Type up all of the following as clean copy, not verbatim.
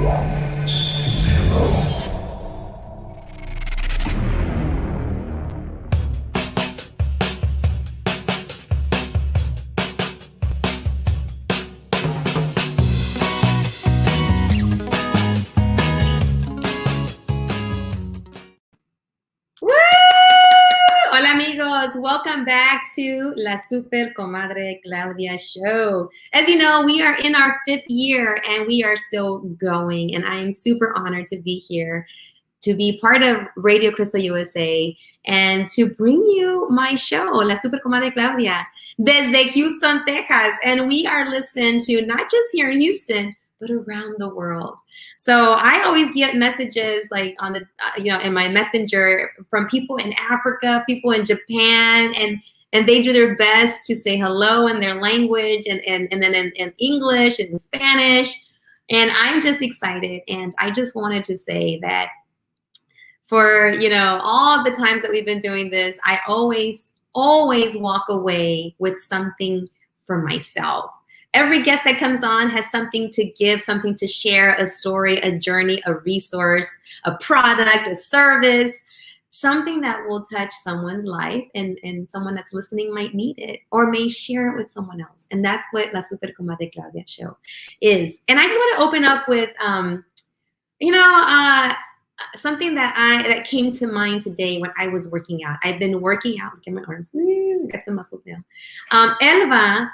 Woo! Hola amigos, welcome back to La Super Comadre Claudia show. As you know, we are in our 5th year and we are still going, and I am super honored to be here, to be part of Radio Crystal USA, and to bring you my show, La Super Comadre Claudia, desde Houston, Texas. And we are listened to not just here in Houston, but around the world. So I always get messages like on the, in my messenger from people in Africa, people in Japan, and they do their best to say hello in their language, and then in English and in Spanish. And I'm just excited. And I just wanted to say that for, all the times that we've been doing this, I always walk away with something for myself. Every guest that comes on has something to give, something to share, a story, a journey, a resource, a product, a service, something that will touch someone's life, and someone that's listening might need it or may share it with someone else. And that's what La Super Comadre Claudia show is. And I just want to open up with, something that came to mind today when I was working out. I've been working out. Look at my arms. Got some muscles now. Elva,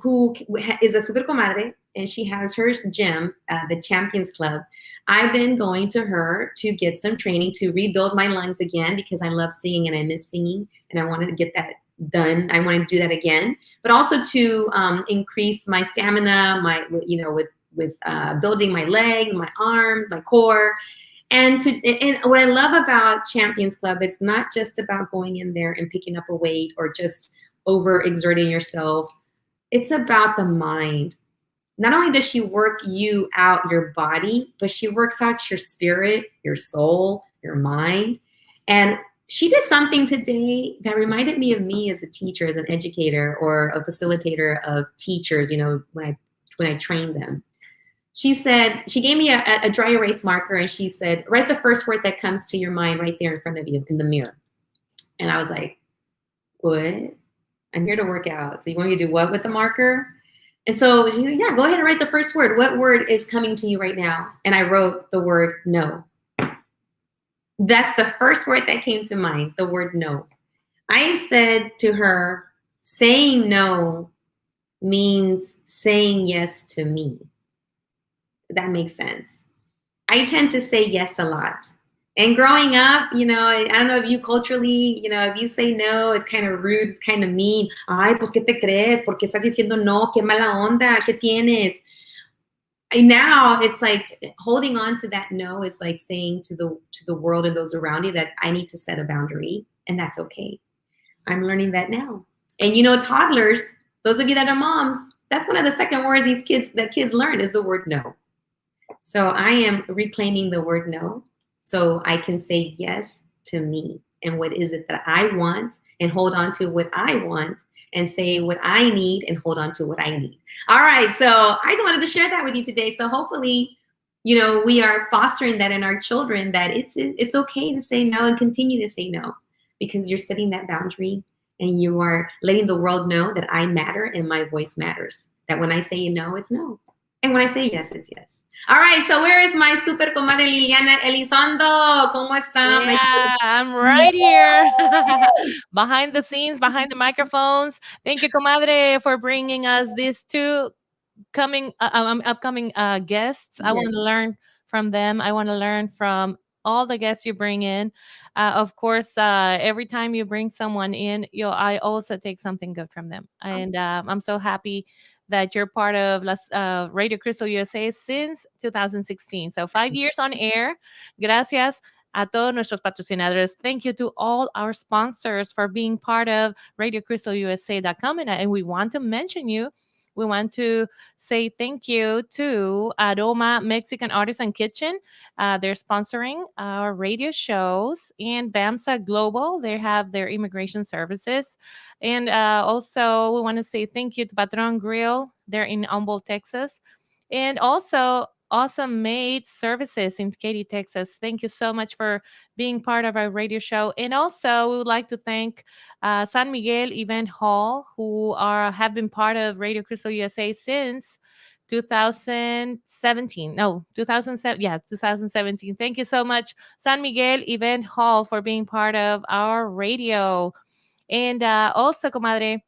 who is a super comadre, and she has her gym, the Champions Club. I've been going to her to get some training to rebuild my lungs again, because I love singing and I miss singing, and I wanted to get that done. I want to do that again, but also to increase my stamina, with building my legs, my arms, my core. And what I love about Champions Club, it's not just about going in there and picking up a weight or just overexerting yourself. It's about the mind. Not only does she work you out, your body, but she works out your spirit, your soul, your mind. And she did something today that reminded me of me as a teacher, as an educator, or a facilitator of teachers, when I trained them. She said, she gave me a dry erase marker, and she said, write the first word that comes to your mind right there in front of you in the mirror. And I was like, what? I'm here to work out. So you want me to do what with the marker? And so she said, yeah, go ahead and write the first word. What word is coming to you right now? And I wrote the word no. That's the first word that came to mind, the word no. I said to her, saying no means saying yes to me. That makes sense. I tend to say yes a lot. And growing up, I don't know if you culturally, if you say no, it's kind of rude, it's kind of mean. Ay, pues, ¿qué te crees? ¿Por qué estás diciendo no? ¿Qué mala onda? ¿Qué tienes? And now it's like holding on to that no is like saying to the world and those around you that I need to set a boundary, and that's okay. I'm learning that now. And toddlers, those of you that are moms, that's one of the second words that kids learn is the word no. So I am reclaiming the word no, so I can say yes to me and what is it that I want, and hold on to what I want, and say what I need and hold on to what I need. All right, so I just wanted to share that with you today. So hopefully, we are fostering that in our children, that it's okay to say no and continue to say no, because you're setting that boundary and you are letting the world know that I matter and my voice matters. That when I say no, it's no. And when I say yes, it's yes. All right, so where is my super comadre Liliana Elizondo? ¿Cómo está? Yeah, I'm right here behind the scenes, behind the microphones. Thank you, Comadre, for bringing us these two upcoming guests. I want to learn from them. I want to learn from all the guests you bring in. Of course, every time you bring someone in, I also take something good from them. And I'm so happy that you're part of Radio Crystal USA since 2016. So 5 years on air. Gracias a todos nuestros patrocinadores. Thank you to all our sponsors for being part of RadioCrystalUSA.com. And we want to mention you. We want to say thank you to Aroma Mexican Artisan Kitchen. They're sponsoring our radio shows, and BAMSA Global. They have their immigration services. And also, we want to say thank you to Patron Grill. They're in Humboldt, Texas. And also, Awesome Maid Services in Katy, Texas. Thank you so much for being part of our radio show. And also, we would like to thank San Miguel Event Hall, who have been part of Radio Crystal USA since 2017. No, 2007. Yeah, 2017. Thank you so much, San Miguel Event Hall, for being part of our radio. And also, Comadre,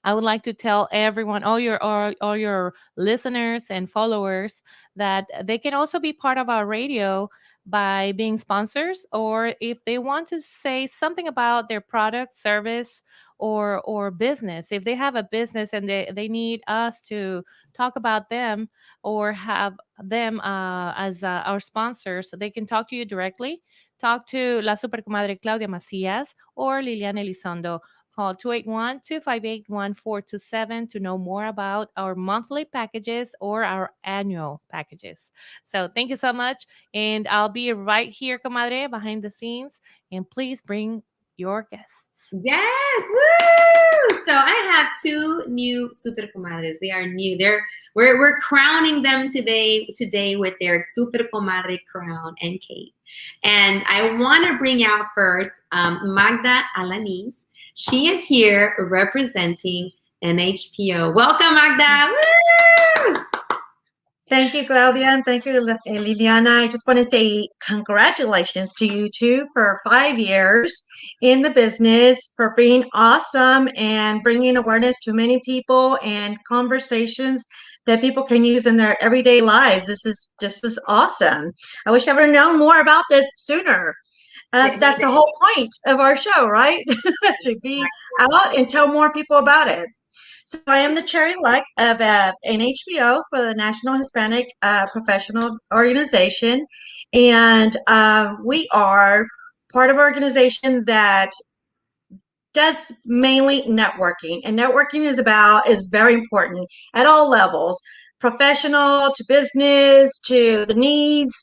I would like to tell everyone, all your listeners and followers, that they can also be part of our radio by being sponsors, or if they want to say something about their product, service, or business. If they have a business and they need us to talk about them or have them as our sponsors, so they can talk to you directly. Talk to La Super Comadre Claudia Macias or Liliana Elizondo. Call 281-258-1427 to know more about our monthly packages or our annual packages. So thank you so much. And I'll be right here, Comadre, behind the scenes. And please bring your guests. Yes, woo! So I have two new super comadres. They are new. We're crowning them today with their super comadre crown and cape. And I want to bring out first Magda Alanis. She is here representing NHPO. Welcome, Magda. Woo! Thank you, Claudia, and thank you, Liliana. I just want to say congratulations to you two for 5 years in the business, for being awesome and bringing awareness to many people and conversations that people can use in their everyday lives. This was awesome. I wish I would have known more about this sooner. That's the whole point of our show, right? To be out and tell more people about it. So I am the chair-elect of NHPO for the National Hispanic Professional Organization, and we are part of an organization that does mainly networking, and networking is very important at all levels, professional to business to the needs,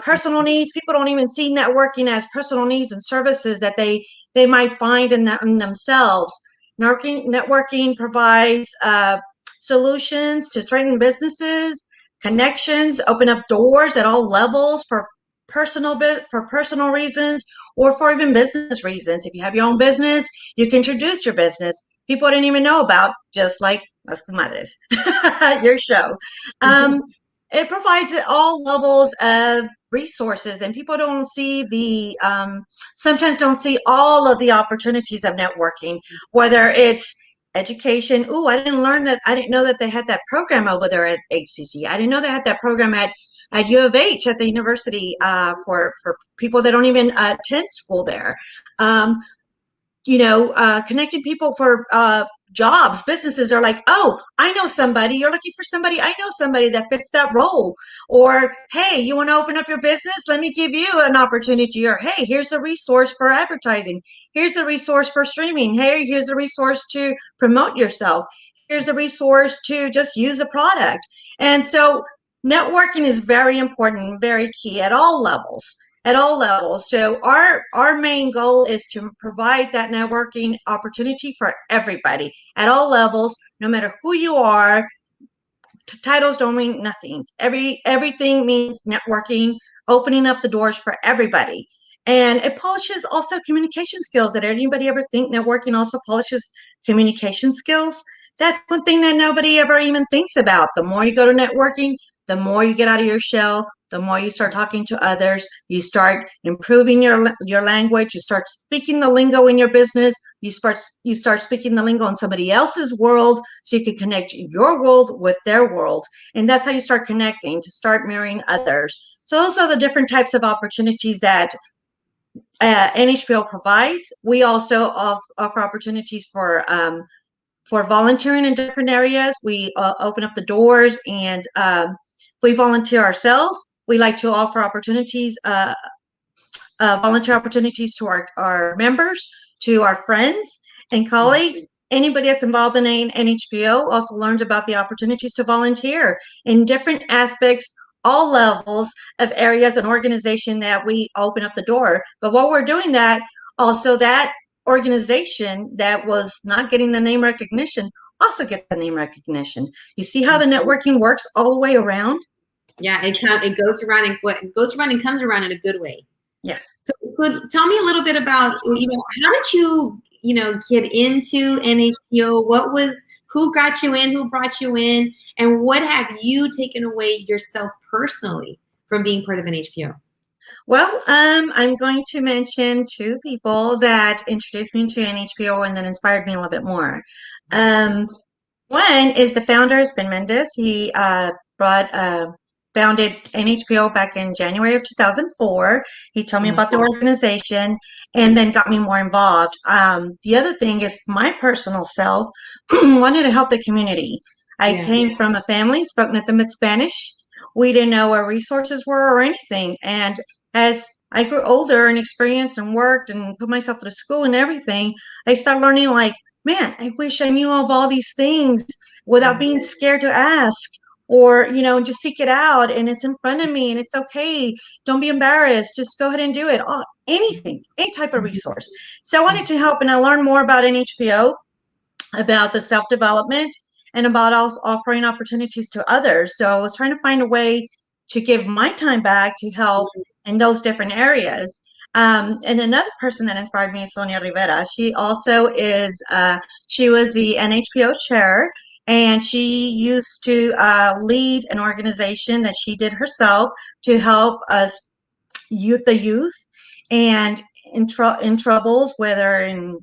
personal needs. People don't even see networking as personal needs and services that they might find in themselves. Networking provides solutions to strengthen businesses, connections, open up doors at all levels for personal reasons or for even business reasons. If you have your own business, you can introduce your business. People didn't even know about, just like Las Comadres, your show. It provides at all levels of resources, and people don't see sometimes don't see all of the opportunities of networking, whether it's education. Oh, I didn't know that they had that program over there at HCC. I didn't know they had that program at U of H at the university for people that don't even attend school there. Connecting people for jobs. Businesses are like, oh, I know somebody. You're looking for somebody. I know somebody that fits that role. Or, hey, you want to open up your business? Let me give you an opportunity. Or, hey, here's a resource for advertising. Here's a resource for streaming. Hey, here's a resource to promote yourself. Here's a resource to just use a product. And so networking is very important, very key at all levels. So our main goal is to provide that networking opportunity for everybody at all levels, no matter who you are. Titles don't mean nothing. Everything means networking, opening up the doors for everybody. And it polishes also communication skills. Did anybody ever think networking also polishes communication skills? That's one thing that nobody ever even thinks about. The more you go to networking, the more you get out of your shell, the more you start talking to others, you start improving your language, you start speaking the lingo in your business, you start speaking the lingo in somebody else's world, so you can connect your world with their world. And that's how you start connecting, to start mirroring others. So those are the different types of opportunities that NHPO provides. We also offer opportunities for volunteering in different areas. We open up the doors and we volunteer ourselves. We like to offer opportunities, volunteer opportunities to our members, to our friends and colleagues. Anybody that's involved in NHPO also learns about the opportunities to volunteer in different aspects, all levels of areas and organization that we open up the door. But while we're doing that, also that organization that was not getting the name recognition also get the name recognition. You see how the networking works all the way around? Yeah, it goes around and what goes around and comes around in a good way. Yes. So tell me a little bit about, how did you, get into NHPO? Who got you in, who brought you in, and what have you taken away yourself personally from being part of NHPO? Well, I'm going to mention two people that introduced me to NHPO and then inspired me a little bit more. Um, One is the founder, Ben Mendez. He brought founded NHPO back in January of 2004. He told me about the organization and then got me more involved. The other thing is my personal self wanted to help the community. I Yeah. came from a family, spoke nothing but Spanish. We didn't know where resources were or anything. And as I grew older and experienced and worked and put myself through school and everything, I started learning like, man, I wish I knew of all these things without being scared to ask or, just seek it out. And it's in front of me and it's okay. Don't be embarrassed. Just go ahead and do it. Oh, anything, any type of resource. So I wanted to help and I learned more about NHPO, about the self-development and about offering opportunities to others. So I was trying to find a way to give my time back to help in those different areas. And another person that inspired me is Sonia Rivera. She also she was the NHPO chair, and she used to lead an organization that she did herself to help us the youth and in troubles, whether in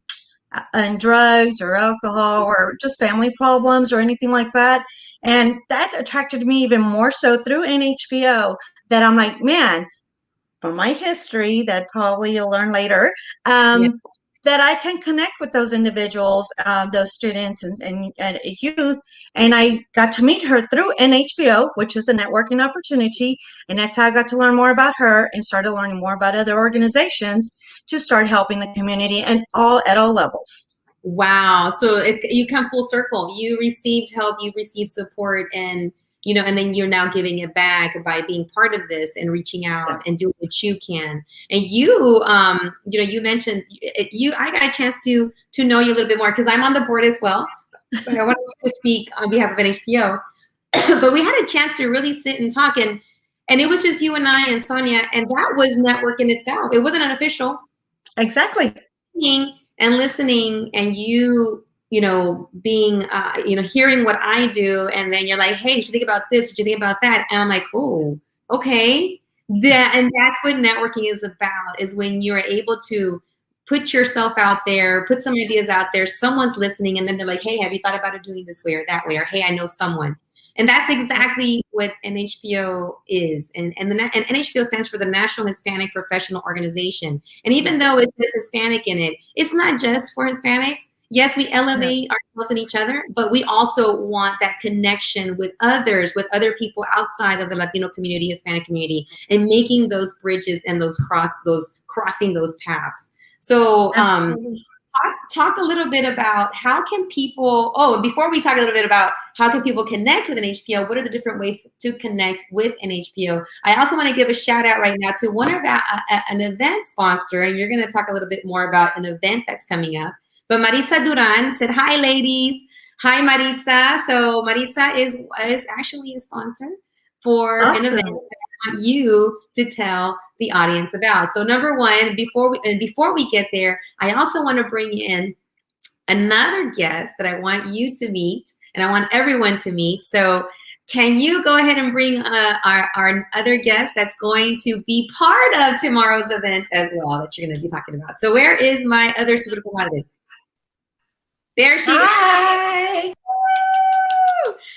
drugs or alcohol or just family problems or anything like that. And that attracted me even more so through NHPO, that I'm like, man, from my history that probably you'll learn later, Yeah. that I can connect with those individuals, those students and youth. And I got to meet her through NHBO, which is a networking opportunity. And that's how I got to learn more about her and started learning more about other organizations to start helping the community and at all levels. Wow. So you come full circle. You received help, you received support, and and then you're now giving it back by being part of this and reaching out and doing what you can. And you mentioned I got a chance to know you a little bit more because I'm on the board as well. But I wanted to speak on behalf of NHPO. But we had a chance to really sit and talk, and it was just you and I and Sonia, and that was network in itself. It wasn't unofficial. Exactly. And listening, and being hearing what I do, and then you're like, hey, did you think about this, did you think about that? And I'm like, oh, okay. And that's what networking is about, is when you're able to put yourself out there, put some ideas out there, someone's listening, and then they're like, hey, have you thought about it doing this way or that way, or hey, I know someone. And that's exactly what NHPO is. And NHPO stands for the National Hispanic Professional Organization. And even though it says Hispanic in it, it's not just for Hispanics. Yes, we elevate ourselves and each other, but we also want that connection with others, with other people outside of the Latino community, Hispanic community, and making those bridges and crossing those paths. So talk a little bit about how can people, before we talk a little bit about how can people connect with NHPO, what are the different ways to connect with NHPO? I also want to give a shout out right now to one of an event sponsor, and you're going to talk a little bit more about an event that's coming up. But Maritza Duran said, hi, ladies. Hi, Maritza. So Maritza is actually a sponsor for an event that I want you to tell the audience about. So number one, before we get there, I also want to bring in another guest that I want you to meet, and I want everyone to meet. So can you go ahead and bring our other guest that's going to be part of tomorrow's event as well, that you're going to be talking about? So where is my other super comadre? There she is.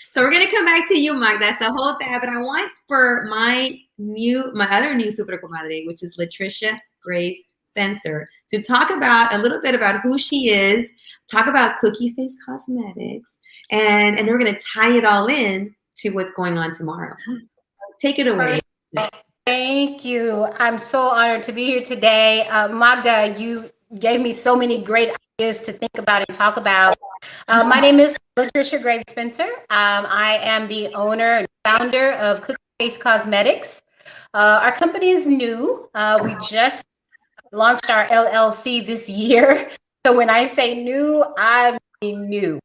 So we're going to come back to you, Magda. So hold that. But I want for my other new super comadre, which is Latrisha Graves Spencer, to talk about a little bit about who she is, talk about Cookie Face Cosmetics, and then we're going to tie it all in to what's going on tomorrow. Take it away. Thank you. I'm so honored to be here today. Magda, you gave me so many great ideas to think about and talk about. My name is Latrisha Graves Spencer. I am the owner and founder of Cookie Face Cosmetics. Our company is new. We just launched our LLC this year. So when I say new, I mean new.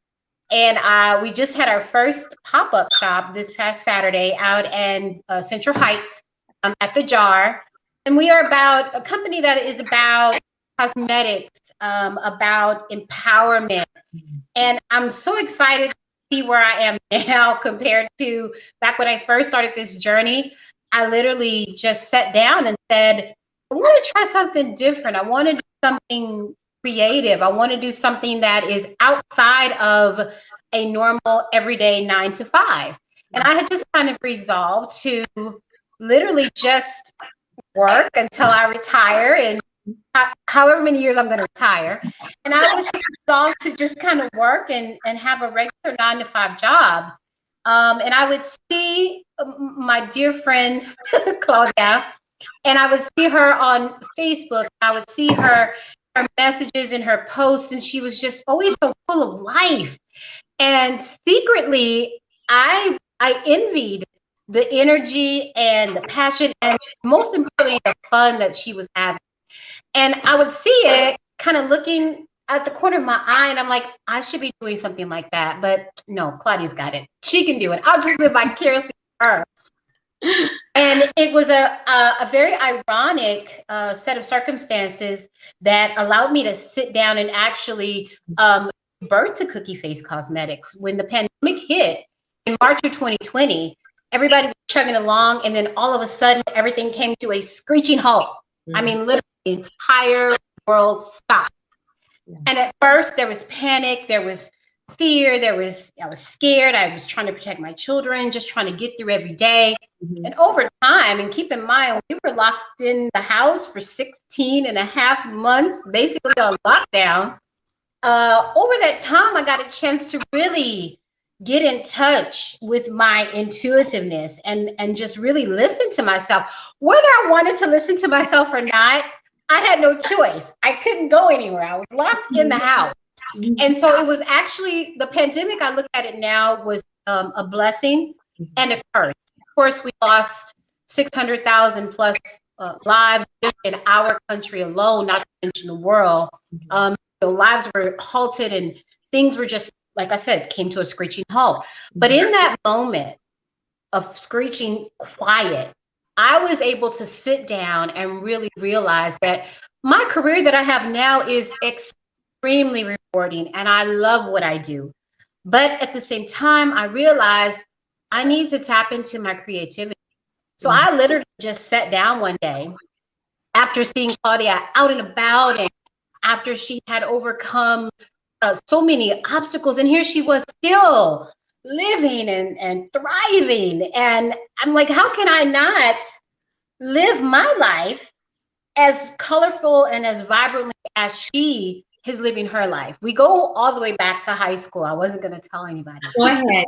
And we just had our first pop-up shop this past Saturday out in Central Heights at the Jar. And we are about a company that is about cosmetics, about empowerment. And I'm so excited to see where I am now compared to back when I first started this journey. I literally just sat down and said, I want to try something different. I want to do something creative. I want to do something that is outside of a normal everyday 9 to 5. And I had just kind of resolved to literally just work until I retire, and however many years I'm going to retire. And I was just resolved to just kind of work and have a regular 9 to 5 job. And I would see my dear friend Claudia, and I would see her on Facebook. I would see her messages and her posts, and she was just always so full of life. And secretly, I envied the energy and the passion, and most importantly, the fun that she was having. And I would see it kind of looking at the corner of my eye, and I'm like, I should be doing something like that. But no, Claudia's got it. She can do it. I'll just live vicariously for her. And it was a very ironic set of circumstances that allowed me to sit down and actually birth to Cookie Face Cosmetics. When the pandemic hit in March of 2020, everybody was chugging along, and then all of a sudden, everything came to a screeching halt. I mean, literally, the entire world stopped. And at first, there was panic, there was fear, I was scared, I was trying to protect my children, just trying to get through every day. And over time, and keep in mind, we were locked in the house for 16 and a half months, basically on lockdown. Over that time, I got a chance to really get in touch with my intuitiveness and just really listen to myself. Whether I wanted to listen to myself or not, I had no choice. I couldn't go anywhere. I was locked in the house. And so it was actually, the pandemic, I look at it now, was a blessing and a curse. Of course, we lost 600,000 plus lives just in our country alone, not to mention the world. Lives were halted and things were just, like I said, came to a screeching halt. But in that moment of screeching quiet, I was able to sit down and really realize that my career that I have now is extremely rewarding and I love what I do. But at the same time, I realized I need to tap into my creativity. So I literally just sat down one day after seeing Claudia out and about, and after she had overcome so many obstacles, and here she was still living and thriving. And I'm like, how can I not live my life as colorful and as vibrantly as she is living her life? We go all the way back to high school. I wasn't going to tell anybody. Go ahead.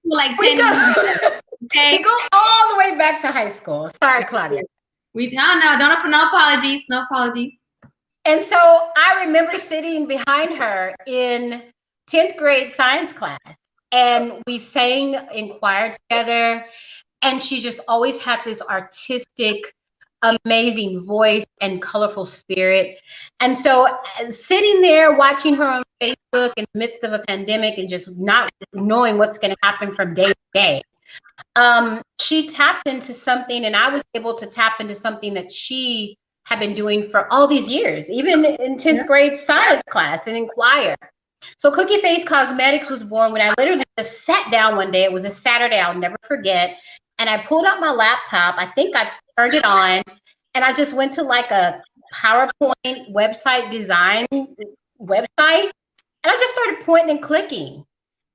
Like 10 years. Okay. We go all the way back to high school. Sorry, Claudia. No apologies. No apologies. And so I remember sitting behind her in 10th grade science class, and we sang in choir together, and she just always had this artistic, amazing voice and colorful spirit. And so sitting there watching her on Facebook in the midst of a pandemic and just not knowing what's going to happen from day to day, she tapped into something, and I was able to tap into something that she had been doing for all these years, even in 10th grade science class and in choir. So Cookie Face Cosmetics was born when I literally just sat down one day. It was a Saturday, I'll never forget. And I pulled out my laptop. I think I turned it on, and I just went to like a PowerPoint website design website. And I just started pointing and clicking.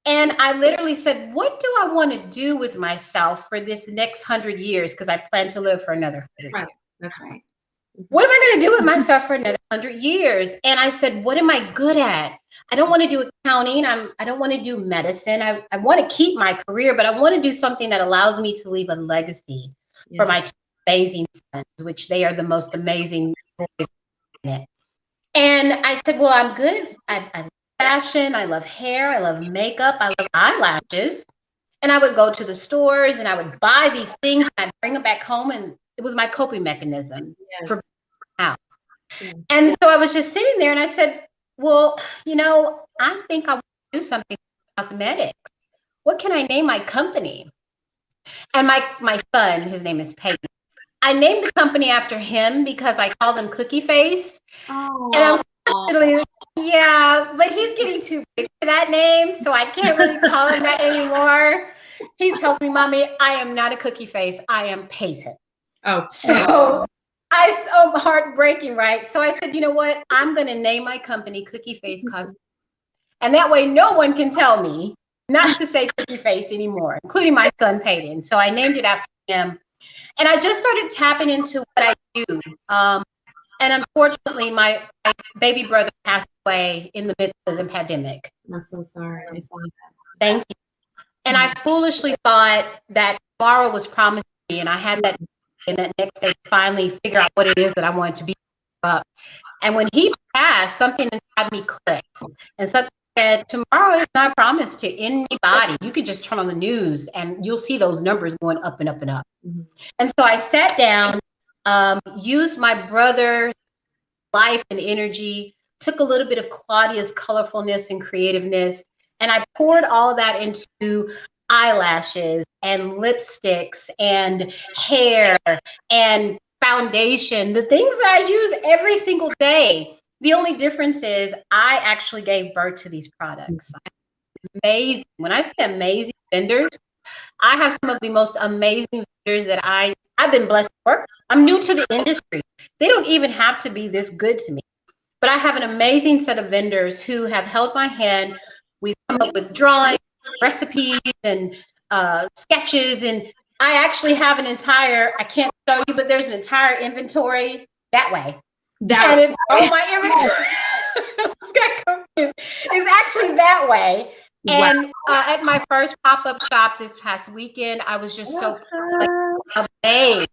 And I literally said, what do I want to do with myself for this next 100 years? Because I plan to live for another 100 years. Right. That's right. What am I going to do with myself for another 100 years? And I said, what am I good at? I don't want to do accounting. I don't want to do medicine. I want to keep my career, but I want to do something that allows me to leave a legacy for my two amazing sons, which they are the most amazing boys in it. And I said, well, I'm good. I love fashion. I love hair. I love makeup. I love eyelashes. And I would go to the stores and I would buy these things and I'd bring them back home, and it was my coping mechanism for house. And so I was just sitting there and I said, well, I think I want to do something with cosmetics. What can I name my company? And my son, his name is Peyton. I named the company after him because I called him Cookie Face. Oh. And unfortunately, yeah, but he's getting too big for that name, so I can't really call him that anymore. He tells me, Mommy, I am not a Cookie Face. I am Peyton. Oh. So so heartbreaking, right? So I said, you know what? I'm going to name my company Cookie Face Cosmetics. And that way no one can tell me not to say Cookie Face anymore, including my son Peyton. So I named it after him. And I just started tapping into what I do. And unfortunately, my baby brother passed away in the midst of the pandemic. I'm so sorry. I saw that. Thank you. And I foolishly thought that tomorrow was promised to me, and I had that next day to finally figure out what it is that I wanted to be up. And when he passed, something inside me clicked, and something said, tomorrow is not promised to anybody. You can just turn on the news, and you'll see those numbers going up and up and up. Mm-hmm. And so I sat down, used my brother's life and energy, took a little bit of Claudia's colorfulness and creativeness, and I poured all of that into eyelashes and lipsticks and hair and foundation, the things that I use every single day. The only difference is I actually gave birth to these products. Amazing. When I say amazing vendors, I have some of the most amazing vendors that I've been blessed to work with. I'm new to the industry. They don't even have to be this good to me. But I have an amazing set of vendors who have held my hand. We've come up with drawings, recipes, and sketches. And I actually have an entire, I can't show you, but there's an entire inventory that way. And it's all my inventory. It's actually that way. And at my first pop-up shop this past weekend, I was just so amazed.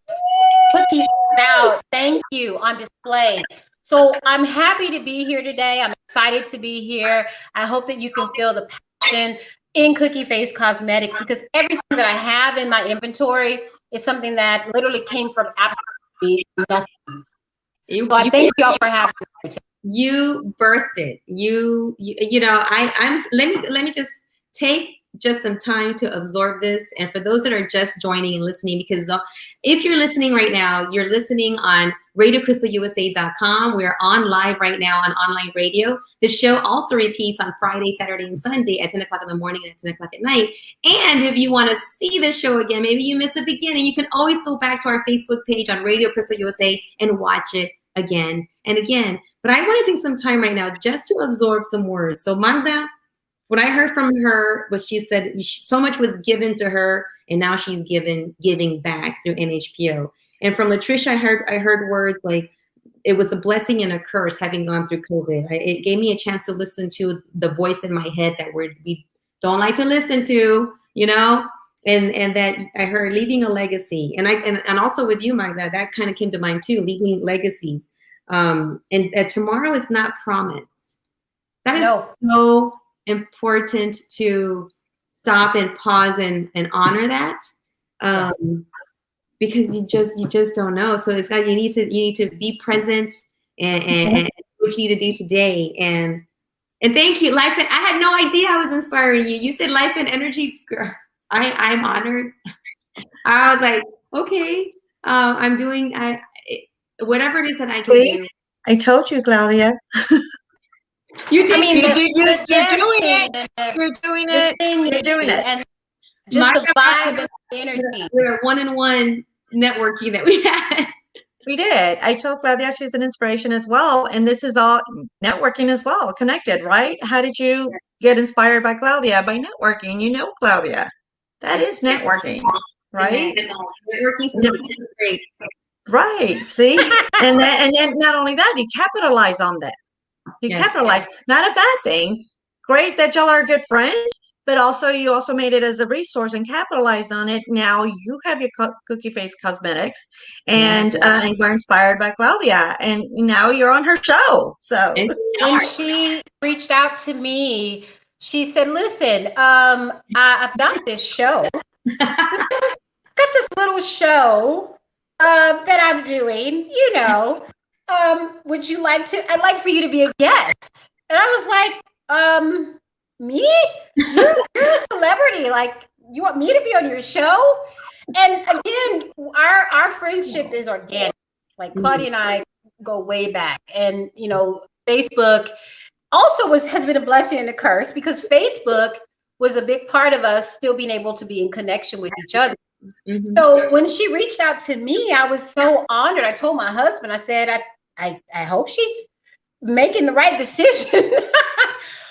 Put these out, thank you, on display. So I'm happy to be here today. I'm excited to be here. I hope that you can feel the passion in Cookie Face Cosmetics, because everything that I have in my inventory is something that literally came from absolutely nothing. So I thank you all for having me. You birthed it. You know, let me just take just some time to absorb this. And for those that are just joining and listening, because if you're listening right now, you're listening on RadioCrystalUSA.com. We're on live right now on online radio. The show also repeats on Friday, Saturday, and Sunday at 10 o'clock in the morning and at 10 o'clock at night. And if you want to see the show again, maybe you missed the beginning, you can always go back to our Facebook page on Radio Crystal USA and watch it again and again. But I want to take some time right now just to absorb some words. So Magda, when I heard from her, what she said, so much was given to her, and now she's giving back through NHPO. And from Latrisha, I heard words like it was a blessing and a curse having gone through COVID. It gave me a chance to listen to the voice in my head that we don't like to listen to, you know, and that I heard leaving a legacy. And also with you, Magda, that kind of came to mind too, leaving legacies. And that tomorrow is not promised. That is so important to stop and pause and honor that, because you just don't know. So it's got you need to be present and what you need to do today. And thank you, Life. I had no idea I was inspiring you. You said life and energy, girl. I'm honored. I was like, okay, I'm doing whatever it is that I can do. I told you, Claudia. You did. I mean, you're doing it. You're doing it. You're doing it. And just the vibe and the energy. We're one-on-one networking that we had. We did. I told Claudia she's an inspiration as well. And this is all networking as well, connected, right? How did you get inspired by Claudia? By networking. You know Claudia. That is networking, right? Networking since 10th grade. Right. See? and then not only that, you capitalize on that. You capitalize. Not a bad thing. Great that y'all are good friends, but also you also made it as a resource and capitalized on it. Now you have your Cookie Face Cosmetics, and we're inspired by Claudia, and now you're on her show. So when she reached out to me, she said, "Listen, I've got this show. Got this little show that I'm doing. You know, would you like to? I'd like for you to be a guest." And I was like, me? You're a celebrity. Like, you want me to be on your show? And again, our friendship is organic. Like Claudia and I go way back. And Facebook also has been a blessing and a curse, because Facebook was a big part of us still being able to be in connection with each other. So when she reached out to me, I was so honored. I told my husband, I said, I hope she's making the right decision.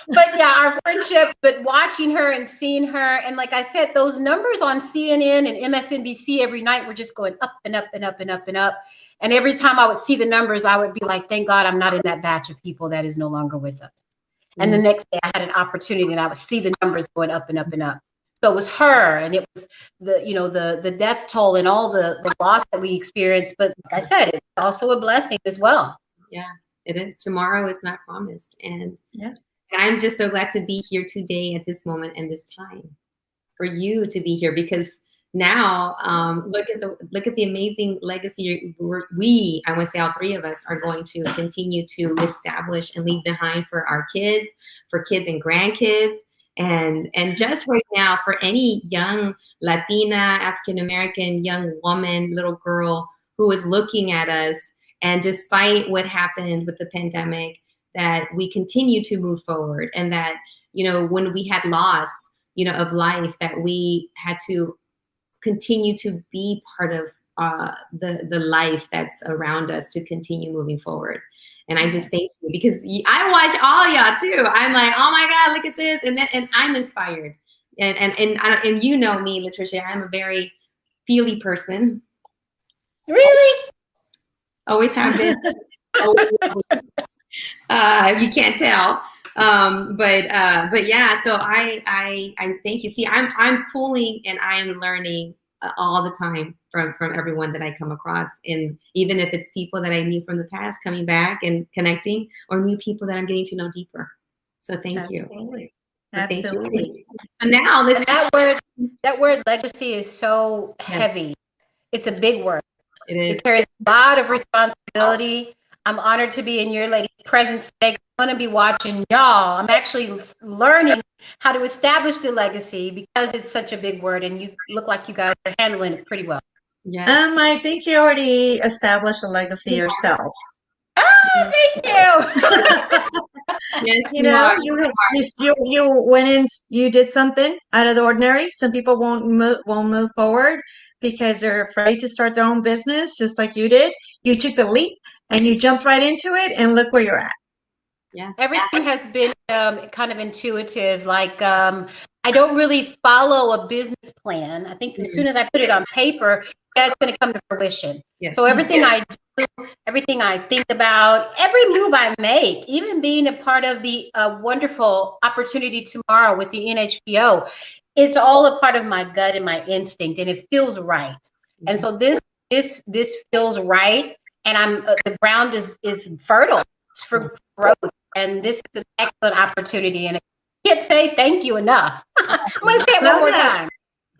But yeah, our friendship, but watching her and seeing her, and like I said, those numbers on CNN and MSNBC every night were just going up and up and up and up and up. And every time I would see the numbers, I would be like, thank God I'm not in that batch of people that is no longer with us. And the next day I had an opportunity and I would see the numbers going up and up and up. So it was her, and it was the death toll and all the loss that we experienced. But like I said, it's also a blessing as well. Yeah, it is. Tomorrow is not promised. And I'm just so glad to be here today at this moment and this time for you to be here, because now look at the amazing legacy I want to say all three of us are going to continue to establish and leave behind for our kids, for kids and grandkids. And just right now, for any young Latina, African American, young woman, little girl who is looking at us, and despite what happened with the pandemic, that we continue to move forward, and that, when we had loss, of life, that we had to continue to be part of the life that's around us to continue moving forward. And I just thank you, because I watch all y'all too. I'm like, oh my God, look at this, and I'm inspired. And you know me, Latrisha, I'm a very feely person. Really? Always have been. You can't tell. But yeah, so I thank you. See, I'm pulling and I am learning all the time from everyone that I come across, and even if it's people that I knew from the past coming back and connecting, or new people that I'm getting to know deeper. So thank you. Absolutely. So now let's that word legacy is so heavy. It's a big word. It is. It carries a lot of responsibility. I'm honored to be in your lady's presence today. I'm going to be watching y'all. I'm actually learning how to establish the legacy, because it's such a big word, and you look like you guys are handling it pretty well. Yes. I think you already established a legacy yourself. Oh, thank you. Yes, you went in, you did something out of the ordinary. Some people won't move forward because they're afraid to start their own business, just like you did. You took the leap and you jumped right into it, and look where you're at. Yeah. Everything has been kind of intuitive. Like, I don't really follow a business plan. I think as soon as I put it on paper, that's going to come to fruition. Yes. So everything I do, everything I think about, every move I make, even being a part of the wonderful opportunity tomorrow with the NHPO, it's all a part of my gut and my instinct, and it feels right. And so this feels right, and the ground is fertile. It's for growth, and this is an excellent opportunity, and I can't say thank you enough. I'm going to say it one more time.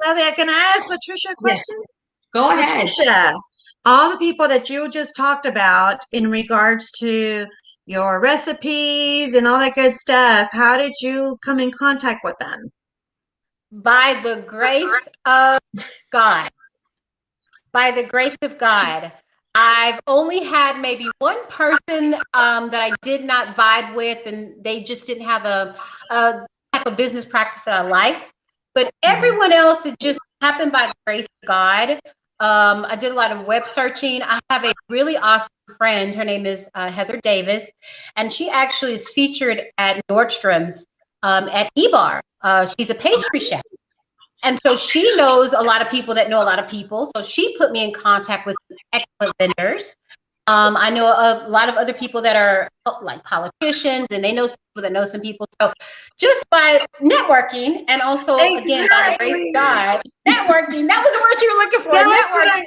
Flavia, can I ask Latrisha a question? Yes. Go ahead. Latrisha, all the people that you just talked about in regards to your recipes and all that good stuff, how did you come in contact with them? By the grace of God. By the grace of God. I've only had maybe one person that I did not vibe with, and they just didn't have a type of business practice that I liked. But everyone else, it just happened by the grace of God. I did a lot of web searching. I have a really awesome friend. Her name is Heather Davis, and she actually is featured at Nordstrom's at E-Bar. She's a pastry chef. And so she knows a lot of people that know a lot of people. So she put me in contact with excellent vendors. I know a lot of other people that are like politicians, and they know some people that know some people. So just by networking, and also again by the grace of God, networking. That was the word you were looking for. Networking.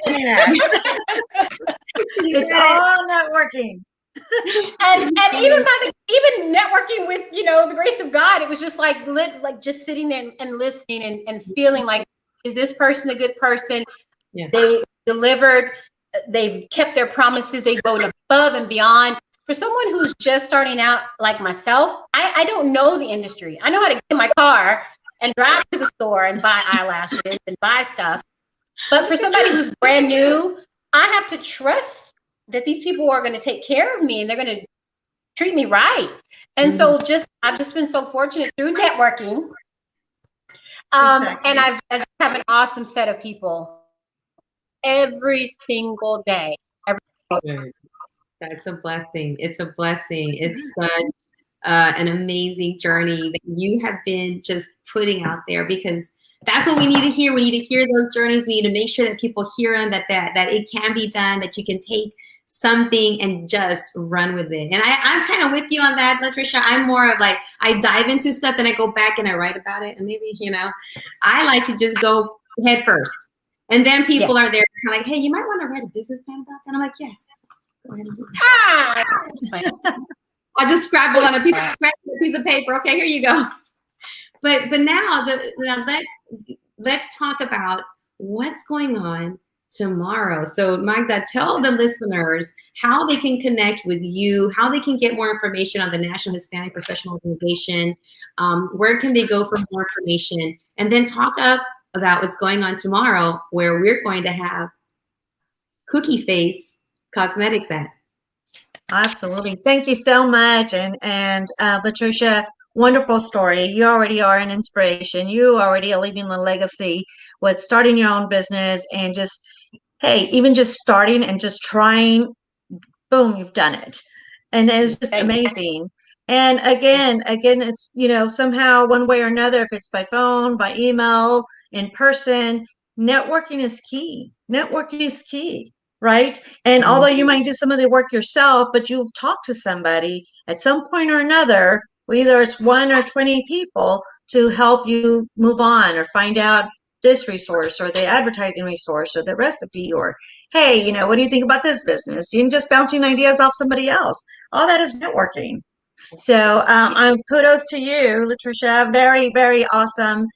It's all networking. And even networking with the grace of God, it was just like just sitting there and listening and feeling like, is this person a good person? Yes. They delivered. They've kept their promises. They go above and beyond. for someone who's just starting out like myself, I don't know the industry. I know how to get in my car and drive to the store and buy eyelashes and buy stuff. But for somebody who's brand new, I have to trust that these people are going to take care of me and they're going to treat me right. And so I've just been so fortunate through networking. And I just have an awesome set of people every single day. That's a blessing. It's a blessing. It's such an amazing journey that you have been just putting out there, because that's what we need to hear. We need to hear those journeys. We need to make sure that people hear them, that it can be done, that you can take something and just run with it. And I'm kind of with you on that, Latrisha. I'm more of like, I dive into stuff and I go back and I write about it. And maybe, I like to just go head first. And then people are there kind of like, hey, you might want to write a business plan about that. And I'm like, yes, go ahead and do that. I'll just scribble on a piece of paper. Okay, here you go. But now let's talk about what's going on tomorrow. So Magda, tell the listeners how they can connect with you, how they can get more information on the National Hispanic Professional Organization. Where can they go for more information? And then talk about what's going on tomorrow, where we're going to have Cookie Face Cosmetics at. Absolutely. Thank you so much. And Latrisha, wonderful story. You already are an inspiration. You already are leaving a legacy with starting your own business and just, hey, even just starting and just trying, boom, you've done it. And it's just amazing. And again, it's, somehow one way or another, if it's by phone, by email, in person, networking is key. Networking is key. Right. And although you might do some of the work yourself, but you've talked to somebody at some point or another, whether it's 1 or 20 people, to help you move on or find out this resource or the advertising resource or the recipe, or, hey, what do you think about this business? You can just bouncing ideas off somebody else. All that is networking. So I'm kudos to you, Latrisha. Very, very awesome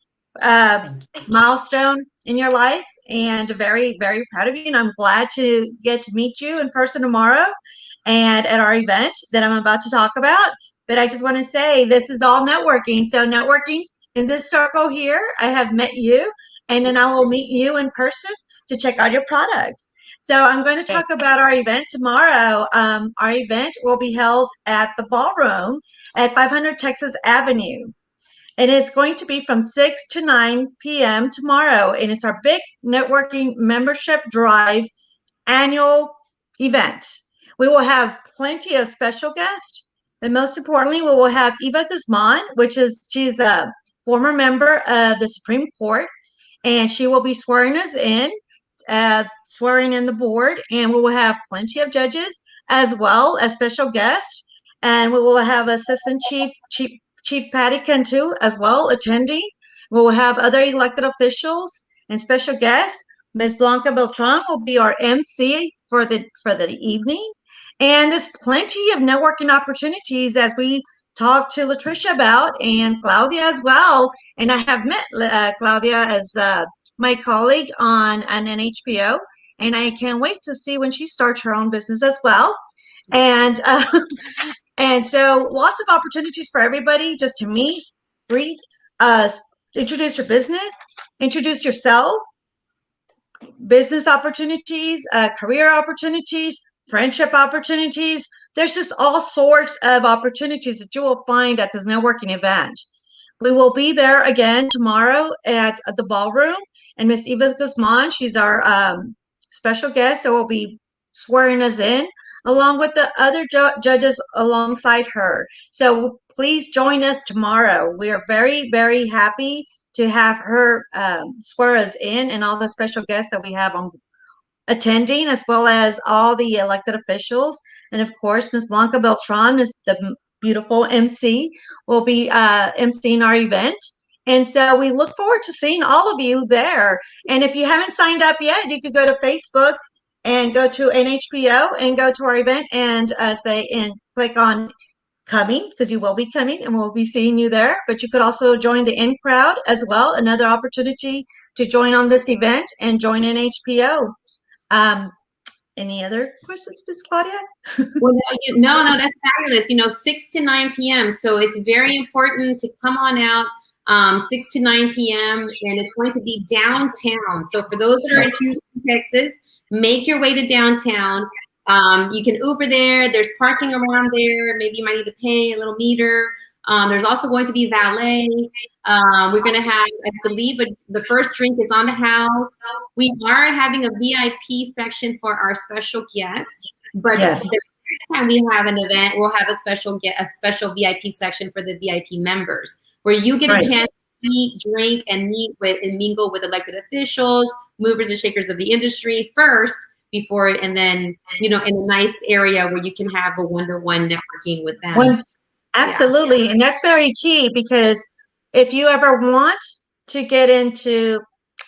milestone in your life. And very, very proud of you. And I'm glad to get to meet you in person tomorrow and at our event that I'm about to talk about. But I just want to say this is all networking. So networking in this circle here, I have met you, and then I will meet you in person to check out your products. So I'm going to talk about our event tomorrow. Our event will be held at the Ballroom at 500 Texas Avenue. And it's going to be from 6 to 9 p.m. tomorrow. And it's our big networking membership drive annual event. We will have plenty of special guests. And most importantly, we will have Eva Guzman, she's a former member of the Supreme Court. And she will be swearing us in, swearing in the board. And we will have plenty of judges as well as special guests. And we will have Assistant Chief Patty Cantu as well attending. We will have other elected officials and special guests. Ms. Blanca Beltran will be our MC for the evening. And there's plenty of networking opportunities, as we talked to Latrisha about, and Claudia as well. And I have met Claudia as my colleague on an NHPO, and I can't wait to see when she starts her own business as well. And so lots of opportunities for everybody just to meet, greet, introduce your business, introduce yourself, business opportunities, career opportunities, friendship opportunities. There's just all sorts of opportunities that you will find at this networking event. We will be there again tomorrow at the Ballroom, and Miss Eva Guzman, she's our special guest that will be swearing us in, along with the other judges alongside her. So please join us tomorrow. We are very, very happy to have her swear us in, and all the special guests that we have on attending, as well as all the elected officials. And of course, Ms. Blanca Beltran, the beautiful MC, will be emceeing our event. And so we look forward to seeing all of you there. And if you haven't signed up yet, you could go to Facebook and go to NHPO and go to our event and click on coming, because you will be coming and we'll be seeing you there. But you could also join the in crowd as well. Another opportunity to join on this event and join NHPO. And Any other questions, Miss Claudia? Well, no, that's fabulous. 6 to 9 p.m. So it's very important to come on out 6 to 9 p.m. and it's going to be downtown. So for those that are in Houston, Texas, make your way to downtown. You can Uber there. There's parking around there. Maybe you might need to pay a little meter. There's also going to be valet. We're going to have, I believe, the first drink is on the house. We are having a VIP section for our special guests, but the next time we have an event, we'll have a special VIP section for the VIP members, where you get a chance to eat, drink, and meet with and mingle with elected officials, movers and shakers of the industry first, before, and then, in a nice area where you can have a one-to-one networking with them. Absolutely. And that's very key, because if you ever want to get into,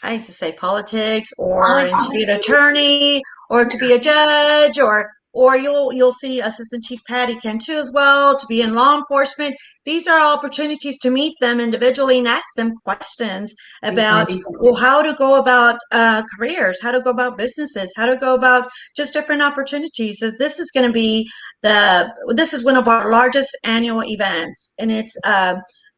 I hate to say politics, or to be an attorney, or to be a judge, or you'll see Assistant Chief Patty can too as well, to be in law enforcement. These are opportunities to meet them individually and ask them questions about how to go about careers, how to go about businesses, how to go about just different opportunities. So this is going to be this is one of our largest annual events, and it's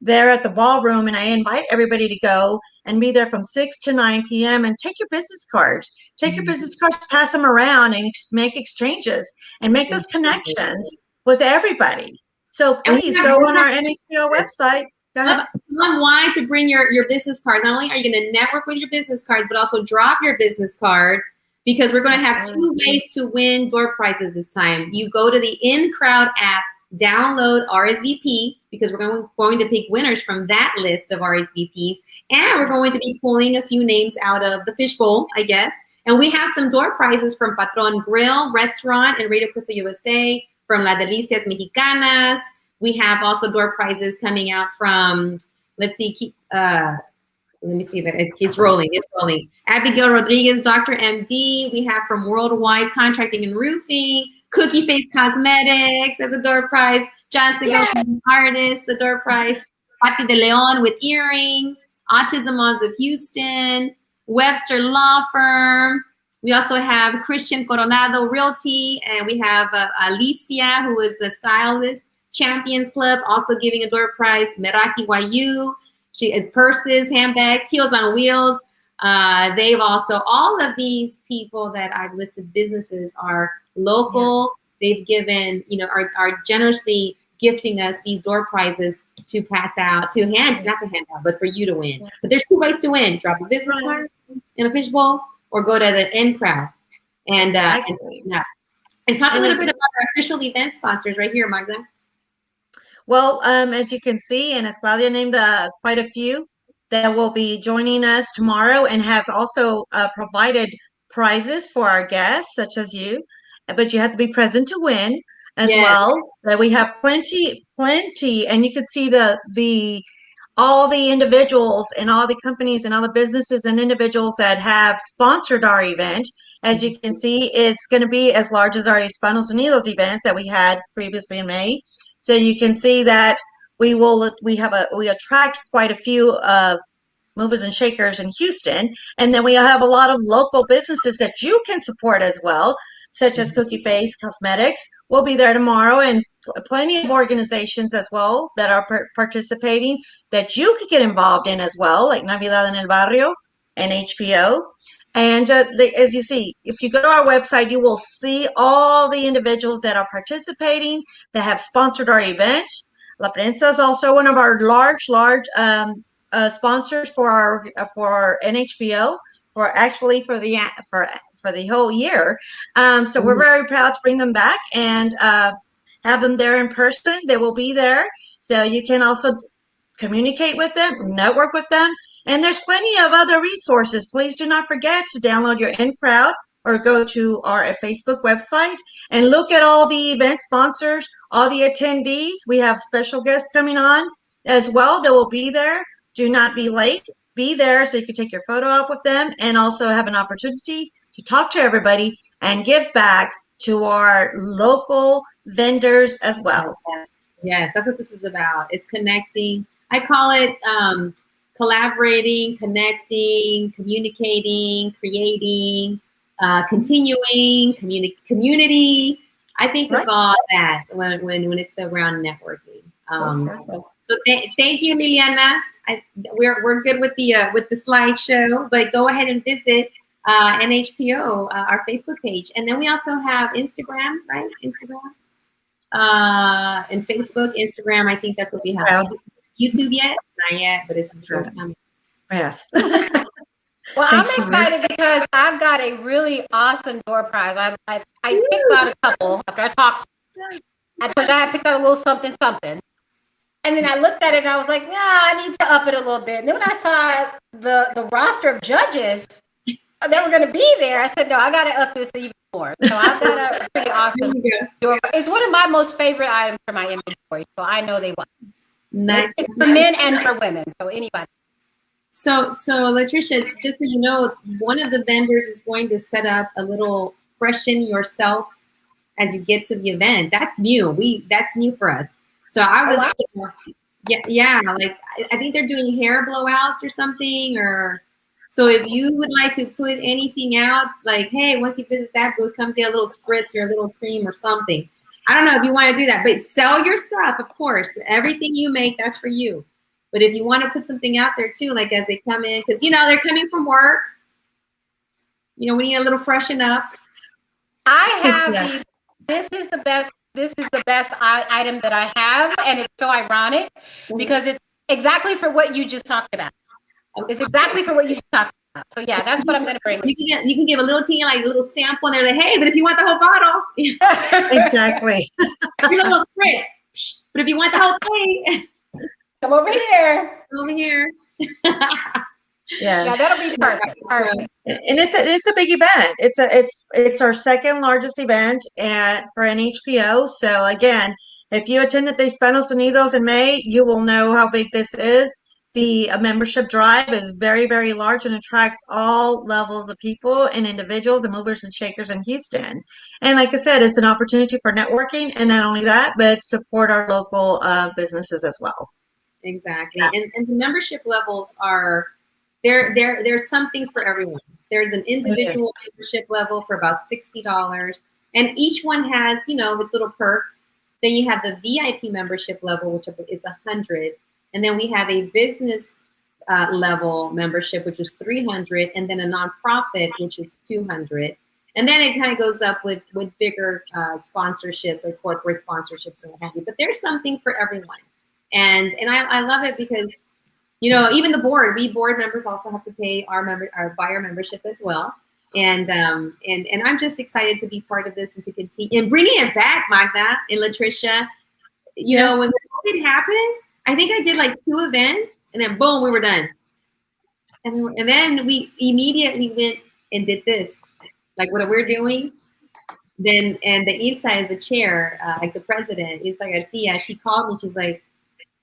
there at the ballroom, and I invite everybody to go and be there from 6 to 9 p.m. and take your business cards. Take your business cards, pass them around, and make exchanges and make those connections with everybody. So please go on our NHPO website. Go ahead. Tell why to bring your business cards. Not only are you going to network with your business cards, but also drop your business card, because we're going to have 2 ways to win door prizes this time. You go to the InCrowd app, download RSVP, because we're going to pick winners from that list of RSVPs, and we're going to be pulling a few names out of the fishbowl, I guess. And we have some door prizes from Patron Grill Restaurant and Radio Costa USA, from La Delicias Mexicanas. We have also door prizes coming out from, let's see, let me see that it's rolling. Abigail Rodriguez, Dr. MD. We have from Worldwide Contracting and Roofing, Cookie Face Cosmetics as a door prize, John Segal, Artist, a door prize, Pati de Leon with earrings, Autism Moms of Houston, Webster Law Firm. We also have Christian Coronado Realty, and we have Alicia, who is a stylist, Champions Club, also giving a door prize, Meraki Wayu, purses, handbags, Heels on Wheels. They've also, all of these people that I've listed, businesses, are local. They've given, are generously gifting us these door prizes to pass out, not to hand out, but for you to win. But there's 2 ways to win: drop a business card in a fishbowl, or go to the InCrowd and talk a little bit about our official event sponsors right here, Magda. Well, as you can see, and as Claudia named quite a few that will be joining us tomorrow, and have also provided prizes for our guests, such as you. But you have to be present to win as well. We have plenty, and you can see all the individuals and all the companies and all the businesses and individuals that have sponsored our event. As you can see, it's going to be as large as our Hispanos Unidos event that we had previously in May. So you can see that we attract quite a few movers and shakers in Houston, and then we have a lot of local businesses that you can support as well, such as Cookie Face Cosmetics. We'll be there tomorrow, and plenty of organizations as well that are participating that you could get involved in as well, like Navidad en el Barrio and HPO. And as you see, if you go to our website, you will see all the individuals that are participating, that have sponsored our event. La Prensa is also one of our large sponsors for our NHPO, for the whole year. So we're very proud to bring them back and have them there in person. They will be there, so you can also communicate with them, network with them. And there's plenty of other resources. Please do not forget to download your InCrowd, or go to our Facebook website and look at all the event sponsors, all the attendees. We have special guests coming on as well that will be there. Do not be late. Be there so you can take your photo up with them, and also have an opportunity to talk to everybody and give back to our local vendors as well. Yes, that's what this is about. It's connecting. I call it collaborating, connecting, communicating, creating, continuing community. I think Right. of all that when it's around networking. So thank you, Liliana. We're good with the slideshow, but go ahead and visit NHPO, our Facebook page, and then we also have Instagram, right? Instagram and Facebook, Instagram. I think that's what we have. Yeah. YouTube yet? Not yet, but it's coming. Yes. Well, Thanks, I'm excited because I've got a really awesome door prize. I picked out a couple after I talked. I told you I had picked out a little something. And then I looked at it and I was like, yeah, I need to up it a little bit. And then when I saw the roster of judges that were going to be there, I said, no, I got to up this even more. So I've got a pretty awesome door. It's one of my most favorite items for my inventory. So I know they will. Nice. It's for men and for women. So anybody. So Latricia, just so you know, one of the vendors is going to set up a little freshen yourself as you get to the event. That's new. That's new for us. So I was, yeah, like I think they're doing hair blowouts or something, or so if you would like to put anything out, like, hey, once you visit that booth, come get a little spritz or a little cream or something. I don't know if you want to do that, but sell your stuff, of course. Everything you make, that's for you. But if you want to put something out there too, like as they come in, because they're coming from work, we need a little freshen up. I have this is the best item that I have, and it's so ironic because it's exactly for what you just talked about. It's exactly for what you just talked about. So yeah, that's what I'm going to bring. You can give a little teeny, like a little sample, and they're like, hey, but if you want the whole bottle, exactly. Here's a little spritz. But if you want the whole thing. Come over here. Over here. Yeah, that'll be perfect. And it's a big event. It's our second largest event for NHPO. So again, if you attended the Hispanos Unidos in May, you will know how big this is. The membership drive is very, very large and attracts all levels of people and individuals and movers and shakers in Houston. And like I said, it's an opportunity for networking, and not only that, but support our local businesses as well. Exactly. And the membership levels are, there's something for everyone. There's an individual membership level for about $60, and each one has, its little perks. Then you have the VIP membership level, which is $100, and then we have a business level membership, which is $300, and then a nonprofit, which is $200. And then it kind of goes up with bigger sponsorships, like corporate sponsorships and what have you. But there's something for everyone. And I love it because, even the board members also have to pay our buyer membership as well. And I'm just excited to be part of this and to continue and bringing it back, Magda and Latricia. When COVID happened, I think I did like 2 events, and then boom, we were done. And then we immediately went and did this, like what we're doing. Then, and the Isa is the chair, like the president, Isa Garcia, she called me. She's like,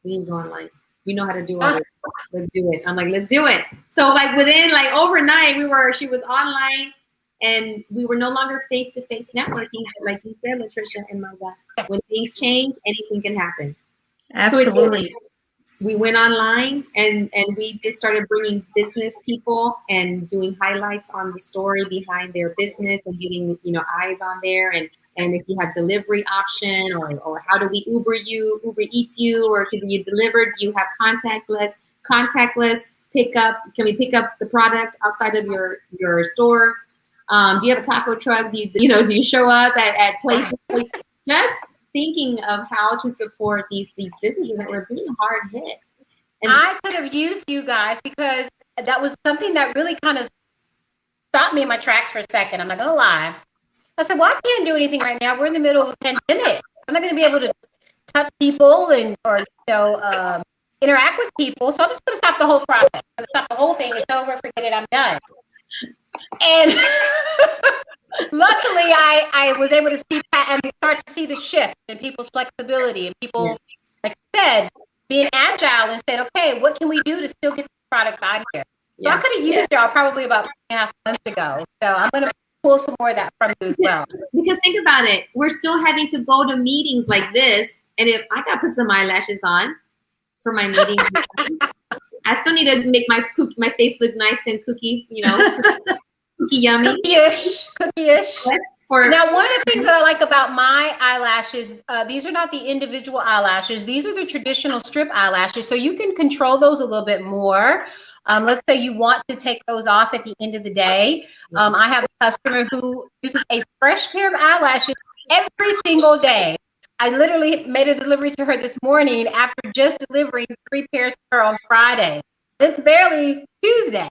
we need to go online. You know how to do all this. Let's do it. I'm like, let's do it. So like within like overnight, she was online, and we were no longer face-to-face networking. But like you said, Latricia and Magda, when things change, anything can happen. Absolutely. So we went online and we just started bringing business people and doing highlights on the story behind their business and getting, eyes on there. And if you have delivery option or how do we Uber Eats you, or can you delivered, you have contactless pickup. Can we pick up the product outside of your store? Do you have a taco truck? Do you show up at places? Just thinking of how to support these businesses that were being hard hit. And I could have used you guys because that was something that really kind of stopped me in my tracks for a second. I'm not gonna lie. I said, well, I can't do anything right now. We're in the middle of a pandemic. I'm not going to be able to touch people or interact with people. So I'm just going to stop the whole process. I'm going to stop the whole thing. It's over. Forget it. I'm done. And luckily, I was able to see and start to see the shift in people's flexibility and people, like you said, being agile and said, okay, what can we do to still get the products out here? So I could have used y'all probably about 3.5 months ago. So I'm going to pull some more of that from you as well. Because think about it, we're still having to go to meetings like this, and if I got to put some eyelashes on for my meeting, I still need to make my face look nice and cookie Cookie yummy. Cookie-ish. For Now, one of the things that I like about my eyelashes, these are not the individual eyelashes. These are the traditional strip eyelashes. So you can control those a little bit more. Let's say you want to take those off at the end of the day. I have a customer who uses a fresh pair of eyelashes every single day. I literally made a delivery to her this morning after just delivering 3 pairs to her on Friday. It's barely Tuesday.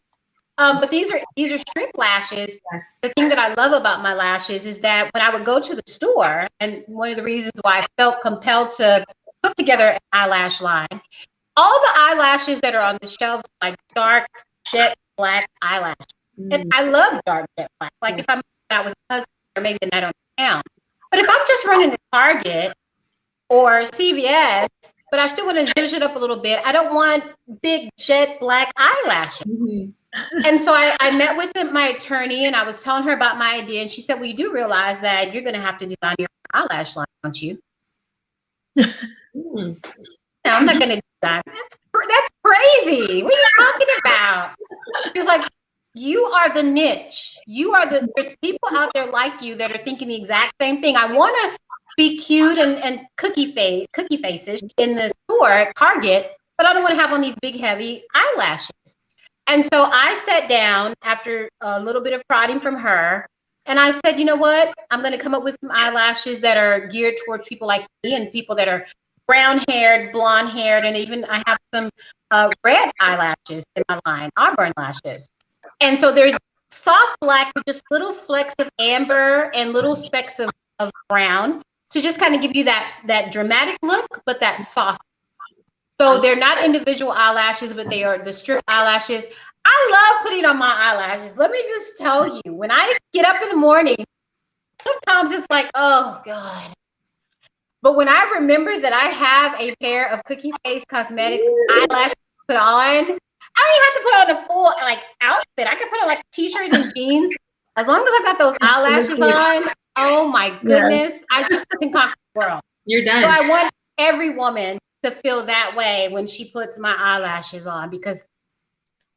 But these are strip lashes. Yes. The thing that I love about my lashes is that when I would go to the store, and one of the reasons why I felt compelled to put together an eyelash line, all the eyelashes that are on the shelves are like dark jet black eyelashes. And I love dark jet black. Like if I'm out with a husband or maybe a night on town. But if I'm just running to Target or CVS, but I still want to zhuzh it up a little bit, I don't want big jet black eyelashes. And so I met with my attorney and I was telling her about my idea. And she said, well, you do realize that you're going to have to design your eyelash line, don't you? No, I'm not going to design. That's crazy. What are you talking about? She was like, you are the niche. There's people out there like you that are thinking the exact same thing. I want to be cute and cookie faces in the store at Target, but I don't want to have on these big, heavy eyelashes. And so I sat down after a little bit of prodding from her, and I said, you know what? I'm going to come up with some eyelashes that are geared towards people like me and people that are brown-haired, blonde-haired, and even I have some red eyelashes in my line, auburn lashes. And so they're soft black with just little flecks of amber and little specks of brown to just kind of give you that dramatic look, but that soft. So they're not individual eyelashes, but they are the strip eyelashes. I love putting on my eyelashes. Let me just tell you, when I get up in the morning, sometimes it's like, oh God. But when I remember that I have a pair of Cookie Face Cosmetics eyelashes to put on, I don't even have to put on a full outfit. I can put on like t-shirts and jeans. As long as I got those eyelashes on, oh my goodness, I just concoct the world. You're done. So I want every woman to feel that way when she puts my eyelashes on, because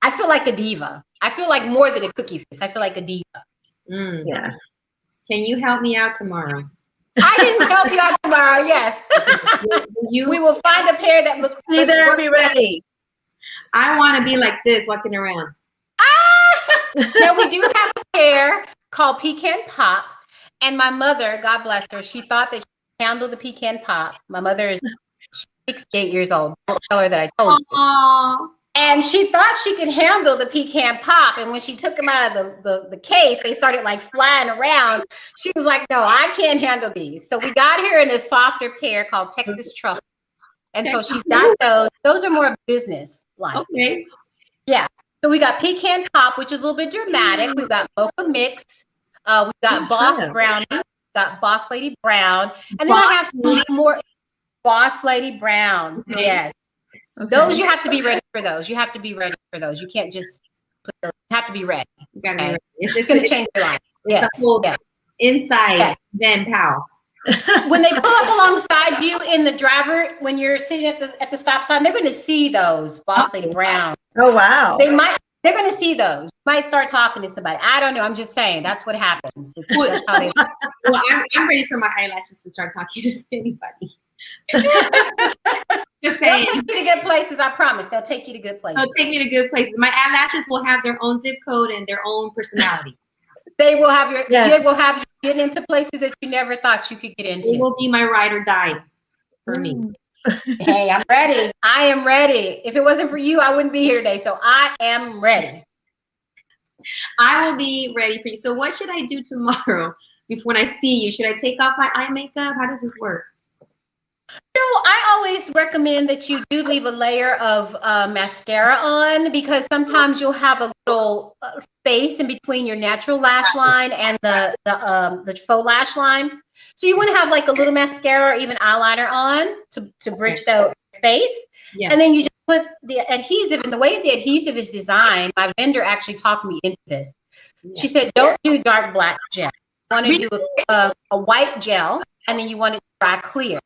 I feel like a diva. I feel like more than a cookie face. I feel like a diva. Yeah. Can you help me out tomorrow? I can help you out tomorrow. Yes. We will find a pair that looks. Be there and be ready. I want to be like this, walking around. Now we do have a pair called Pecan Pop, and my mother, God bless her, she thought that she could handle the Pecan Pop. My mother is 68 years old. Don't tell her that I told you. Aww. And she thought she could handle the Pecan Pop. And when she took them out of the case, they started like flying around. She was like, no, I can't handle these. So we got her in a softer pair called Texas Truffle. And so she's got those. Those are more business like. Okay. Yeah. So we got Pecan Pop, which is a little bit dramatic. We've got Mocha Mix. We've got Boss Brownie. We've got Boss Lady Brown. And then I have some more Boss Lady Brown. Okay. Yes. Okay. Those, you have to be ready for those. You have to be ready for those. You can't just put those. You have to be ready. You gotta be Okay. ready. It's going to change your life. Yes. It's a whole Yes. inside, Yes. then pow. When they pull up alongside you in the driver, when you're sitting at the stop sign, they're going to see those Boss Lady Brown. Oh, wow. They're going to see those. Might start talking to somebody. I don't know. I'm just saying that's what happens. That's how they. Well, I'm ready for my eyelashes to start talking to anybody. Just They'll saying. take you to good places. I promise. They'll take you to good places. They'll take me to good places. My eyelashes will have their own zip code and their own personality. They will have your. Yes. They will have you get into places that you never thought you could get It into. will be my ride or die for me. Hey, I'm ready. I am ready. If it wasn't for you, I wouldn't be here today. So I am ready. I will be ready for you. So what should I do tomorrow when I see you? Should I take off my eye makeup? How does this work? No, I always recommend that you do leave a layer of mascara on, because sometimes you'll have a little space in between your natural lash line and the faux lash line. So you want to have like a little mascara or even eyeliner on to bridge the space. Yeah. And then you just put the adhesive, and the way the adhesive is designed, my vendor actually talked me into this. Yeah. She said, don't do dark black gel. You want to do a white gel, and then you want it to dry clear.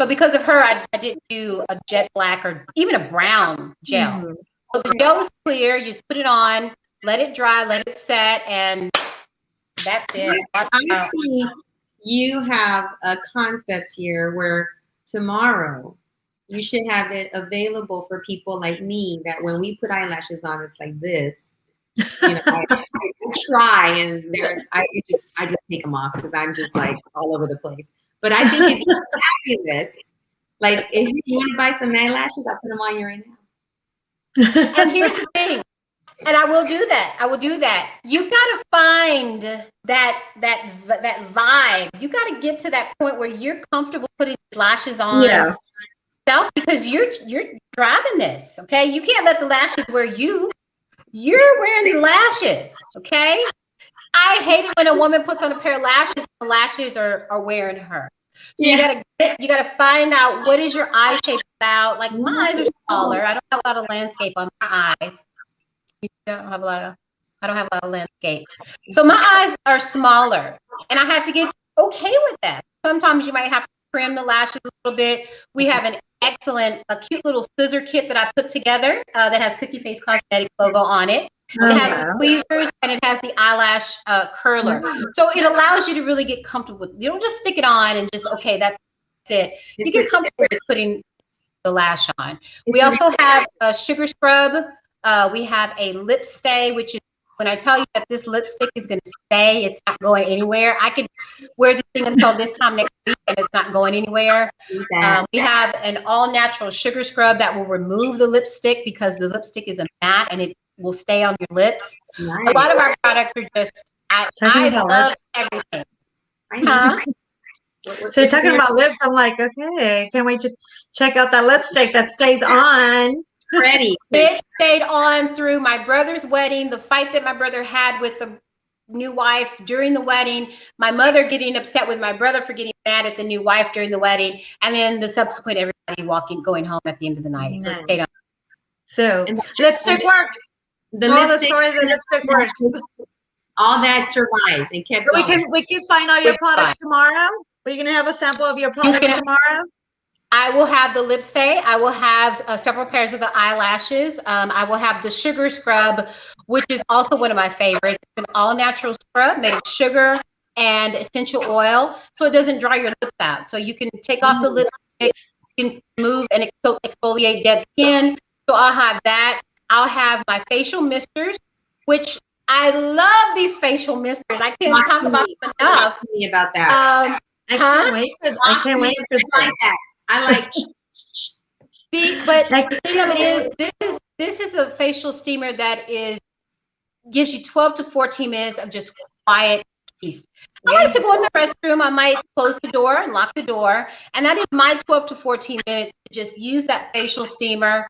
So because of her, I didn't do a jet black or even a brown gel. So the gel is clear. You just put it on. let it dry, let it set, and that's it. Watch I out. think you have a concept here where tomorrow you should have it available for people like me that when we put eyelashes on, it's like this. You know, I try and I just take them off because I'm just like all over the place. But I think it'd be fabulous. Like if you want to buy some eyelashes, I'll put them on you right now. And here's the thing, and I will do that. I will do that. You gotta find that vibe. You gotta get to that point where you're comfortable putting lashes on yourself, because you're driving this. Okay, you can't let the lashes wear you. You're wearing the lashes. Okay, I hate it when a woman puts on a pair of lashes and the lashes are wearing her. So you gotta find out what is your eye shape about. Like my eyes are smaller. I don't have a lot of landscape on my eyes. I don't have a lot of landscape. So my eyes are smaller, and I have to get okay with that. Sometimes you might have to trim the lashes a little bit. We have a cute little scissor kit that I put together that has Cookie Face Cosmetics logo on it. It has the tweezers and it has the eyelash curler. So it allows you to really get comfortable with it. You don't just stick it on and just, okay, that's it. You get comfortable with putting the lash on. We also have a sugar scrub. We have a lip stay, which is when I tell you that this lipstick is going to stay, it's not going anywhere. I could wear this thing until this time next week and it's not going anywhere. We have an all-natural sugar scrub that will remove the lipstick because the lipstick is a matte and it will stay on your lips. Nice. A lot of our products are just, I love everything. Huh? So talking about lips, I'm like, okay, can't wait to check out that lipstick that stays on. Ready. It stayed on through my brother's wedding, the fight that my brother had with the new wife during the wedding, my mother getting upset with my brother for getting mad at the new wife during the wedding, and then the subsequent everybody going home at the end of the night. So it stayed on. So lipstick works. The lipstick works. All that survived and kept going. We can find all your products tomorrow. Are you going to have a sample of your products tomorrow? I will have the lip stay. I will have several pairs of the eyelashes. I will have the sugar scrub, which is also one of my favorites. It's an all-natural scrub made of sugar and essential oil, so it doesn't dry your lips out. So you can take off the lipstick, you can remove and exfoliate dead skin. So I'll have that. I'll have my facial misters, which I love these facial misters. I can't talk about them enough. Talk to me about that. I can't wait for that. I like but the thing of it is, this is a facial steamer that gives you 12 to 14 minutes of just quiet peace. I like to go in the restroom. I might close the door and lock the door, and that is my 12 to 14 minutes to just use that facial steamer.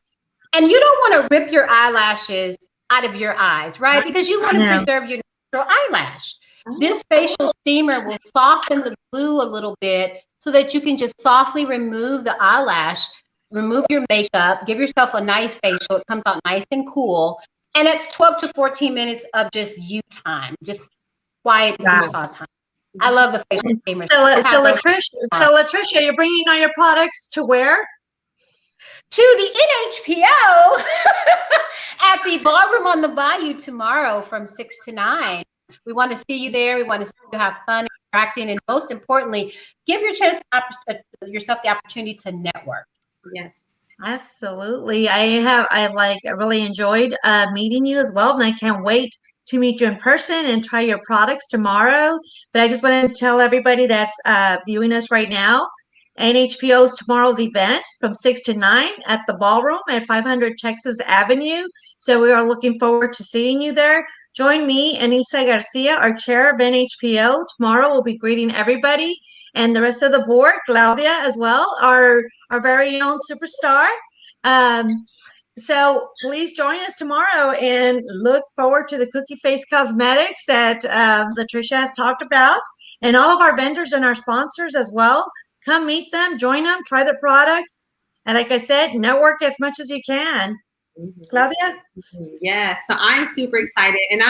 And you don't want to rip your eyelashes out of your eyes, right? Because you want to preserve your natural eyelash. This facial steamer will soften the glue a little bit so that you can just softly remove the eyelash, remove your makeup, give yourself a nice facial. It comes out nice and cool. And it's 12 to 14 minutes of just you time, just quiet saw time. I love the facial steamer. So Latrisha, you're bringing all your products to where? To the NHPO at the Ballroom on the Bayou tomorrow from 6 to 9. We want to see you there. We want to see you have fun, interacting, and most importantly, give yourself the opportunity to network. Yes, absolutely. I really enjoyed meeting you as well, and I can't wait to meet you in person and try your products tomorrow. But I just want to tell everybody that's viewing us right now, NHPO's tomorrow's event from 6 to 9 at the Ballroom at 500 Texas Avenue. So we are looking forward to seeing you there. Join me and Isa Garcia, our chair of NHPO. Tomorrow we'll be greeting everybody and the rest of the board, Claudia as well, our very own superstar. So please join us tomorrow and look forward to the Cookie Face Cosmetics that Latrisha has talked about, and all of our vendors and our sponsors as well. Come meet them, join them, try their products, and like I said, network as much as you can. Claudia? Yes, so I'm super excited, and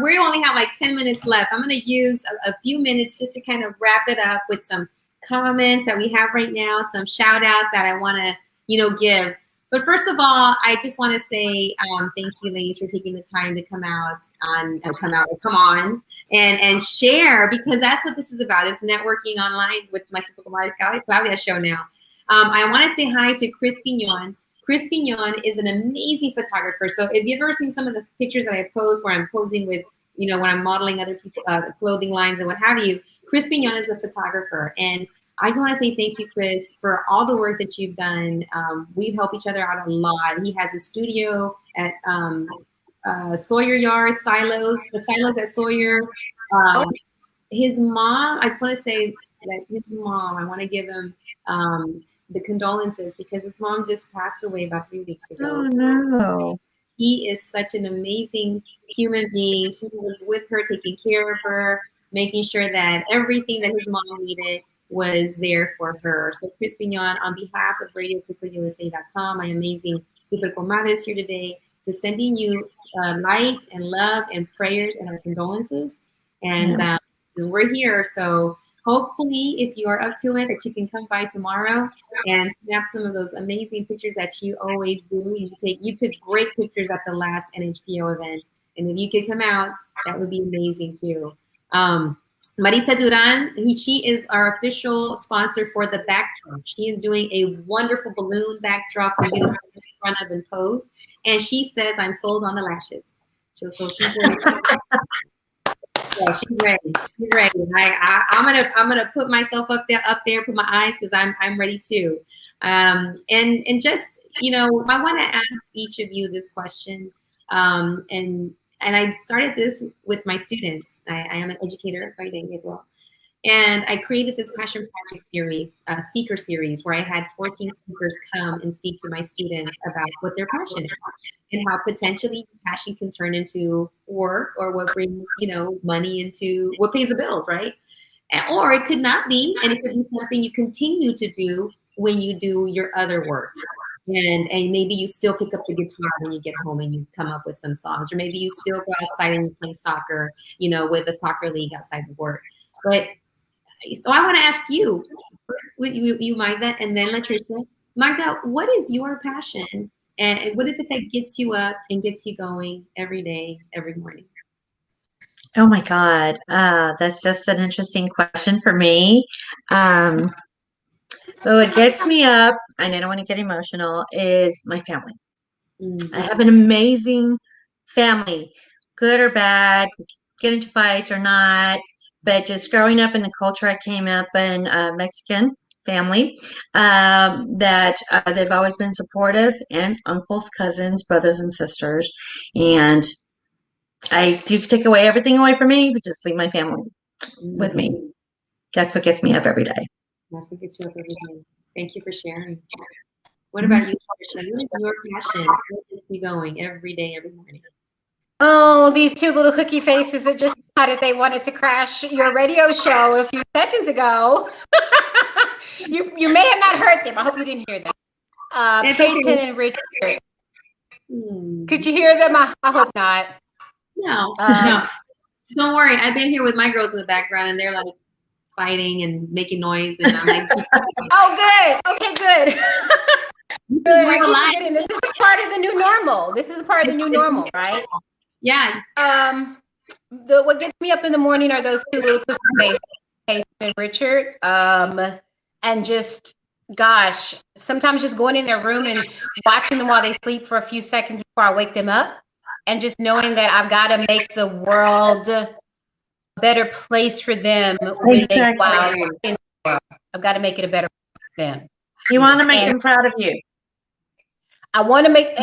we only have like 10 minutes left. I'm going to use a few minutes just to kind of wrap it up with some comments that we have right now, some shout outs that I want to, give. But first of all, I just want to say thank you, ladies, for taking the time to come on and share, because that's what this is about. It's networking online with my Super Comadre Claudia show now. I want to say hi to Chris Pignon. Chris Pignon is an amazing photographer. So if you've ever seen some of the pictures that I post where I'm posing with, when I'm modeling other people, clothing lines and what have you, Chris Pignon is a photographer. And I just want to say thank you, Chris, for all the work that you've done. We've helped each other out a lot. He has a studio at Sawyer Yard, the silos at Sawyer. His mom, I just want to say that his mom, I want to give him the condolences, because his mom just passed away about 3 weeks ago. Oh, no. He is such an amazing human being. He was with her, taking care of her, making sure that everything that his mom needed was there for her. So Chris Pignon, on behalf of RadioCrystalUSA.com, my amazing Super Comadres here today, to sending you light and love and prayers and our condolences. And we're here. So hopefully, if you are up to it, that you can come by tomorrow and snap some of those amazing pictures that you always do. You took great pictures at the last NHPO event. And if you could come out, that would be amazing too. Marita Duran, she is our official sponsor for the backdrop. She is doing a wonderful balloon backdrop for you to stand in front of and pose. And she says, I'm sold on the lashes. So she's ready. So she's ready. She's ready. I'm gonna put myself up there, put my eyes, because I'm ready too. And just, I want to ask each of you this question. And I started this with my students. I am an educator by day as well. And I created this Passion Project series, speaker series, where I had 14 speakers come and speak to my students about what they're passionate about and how potentially passion can turn into work, or what brings, money into what pays the bills, right? Or it could not be, and it could be something you continue to do when you do your other work. And maybe you still pick up the guitar when you get home and you come up with some songs, or maybe you still go outside and you play soccer, with a soccer league outside of work. But so I want to ask you first, with you Magda, and then Latrisha. Magda, what is your passion, and what is it that gets you up and gets you going every day, every morning? Oh my God, that's just an interesting question for me. But what gets me up, and I don't want to get emotional, is my family. I have an amazing family, good or bad, get into fights or not, but just growing up in the culture I came up in, Mexican family, that they've always been supportive, and uncles, cousins, brothers, and sisters. And you could take everything away from me, but just leave my family with me. That's what gets me up every day. That's what gets you up every day. Thank you for sharing. What about you, Portia? What is your passion? What gets you going every day, every morning? Oh, these two little cookie faces that just decided they wanted to crash your radio show a few seconds ago. You may have not heard them. I hope you didn't hear them. Peyton and Richard. Could you hear them? I hope not. No, no. Don't worry. I've been here with my girls in the background, and they're like fighting and making noise, and I'm like, oh, good. Okay, good. This is real life. This is a part of the new normal. This is a part of the new normal, right? Yeah. What gets me up in the morning are those two little cookie faces, Peyton and Richard. And just, gosh, sometimes just going in their room and watching them while they sleep for a few seconds before I wake them up, and just knowing that I've got to make the world a better place for them. Exactly. I've got to make it a better place for them. You want to make them proud of you. I want to make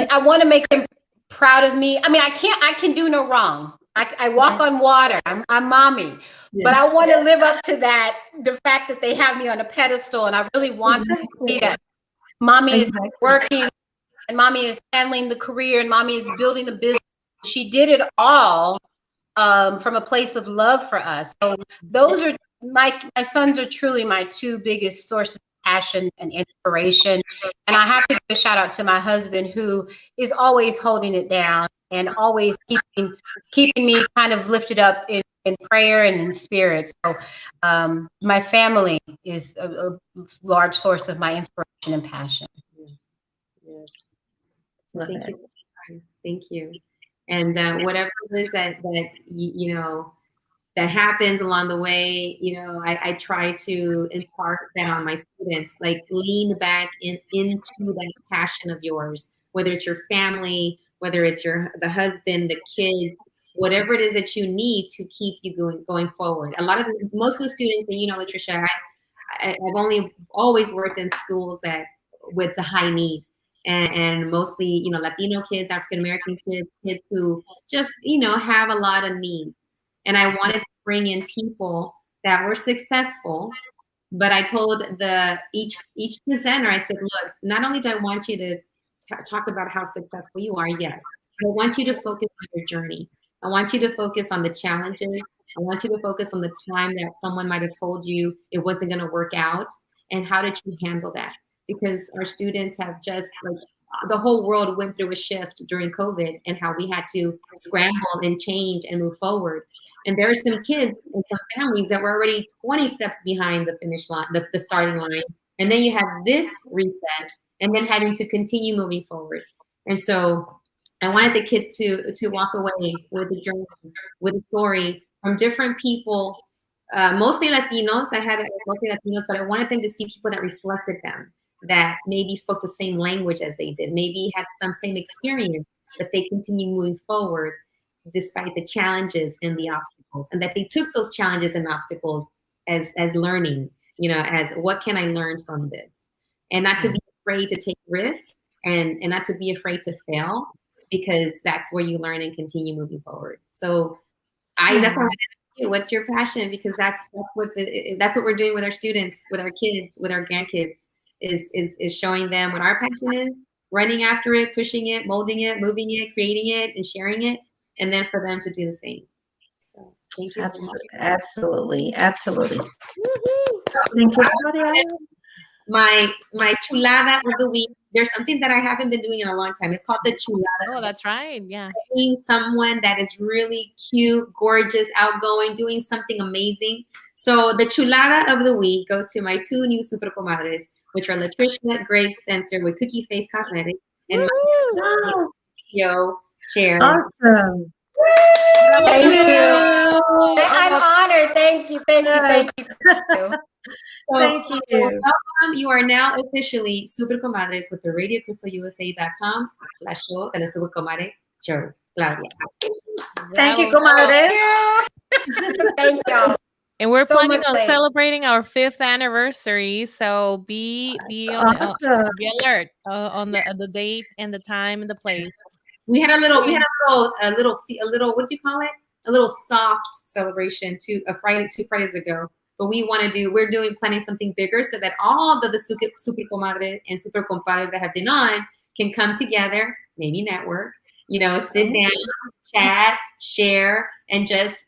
them proud of me. I mean, I can do no wrong. I walk on water. I'm mommy. Yeah. But I want to live up to that, the fact that they have me on a pedestal, and I really want to see that mommy is working, and mommy is handling the career, and mommy is building the business. She did it all from a place of love for us. So those are my sons are truly my two biggest sources of passion and inspiration. And I have to give a shout out to my husband, who is always holding it down and always keeping me kind of lifted up in prayer and in spirit. So my family is a large source of my inspiration and passion. Yes. Love Thank it. you. Thank you. And whatever it is that you know that happens along the way, I try to impart that on my students, like lean back into that passion of yours, whether it's your family, whether it's the husband, the kids, whatever it is that you need to keep you going forward. Most of the students that Latricia, I've only always worked in schools that with the high need, and mostly Latino kids, African American kids who just have a lot of needs. And I wanted to bring in people that were successful, but I told each presenter, I said, look, not only do I want you to talk about how successful you are, yes, but I want you to focus on your journey. I want you to focus on the challenges. I want you to focus on the time that someone might have told you it wasn't going to work out, and how did you handle that? Because our students have just like the whole world went through a shift during COVID, and how we had to scramble and change and move forward. And there are some kids and some families that were already 20 steps behind the finish line, the starting line. And then you have this reset, and then having to continue moving forward. And so I wanted the kids to walk away with a journey, with a story from different people, mostly Latinos. I had mostly Latinos, but I wanted them to see people that reflected them, that maybe spoke the same language as they did, maybe had some same experience, but they continue moving forward despite the challenges and the obstacles, and that they took those challenges and obstacles as learning, as what can I learn from this, and not to be afraid to take risks, and not to be afraid to fail, because that's where you learn and continue moving forward. So that's what I ask you. What's your passion? Because that's what we're doing with our students, with our kids, with our grandkids, is showing them what our passion is, running after it, pushing it, molding it, moving it, creating it, and sharing it, and then for them to do the same. So thank you so much. Absolutely. Absolutely. Thank you, Claudia. My chulada of the week. There's something that I haven't been doing in a long time. It's called the chulada. Oh, that's right. Yeah. Being someone that is really cute, gorgeous, outgoing, doing something amazing. So the chulada of the week goes to my two new super comadres, which are Latrisha Grace Spencer with Cookie Face Cosmetics, and my CEO chair. Awesome. Thank you. I'm honored. Thank you. Thank you. Thank you. So, Thank you. Welcome. You are now officially Super Comadres with the RadioCrystalUSA.com, la show de la Super Comadre show. Claudia. Thank you, comadre. Thank y'all. And we're So planning much on fun. celebrating our 5th anniversary. So be on Awesome. be alert on the date and the time and the place. We had a little, what do you call it? A little soft celebration 2 Fridays ago. But we're planning something bigger, so that all of the super comadres and super compadres that have been on can come together, maybe network, sit down, chat, share, and just,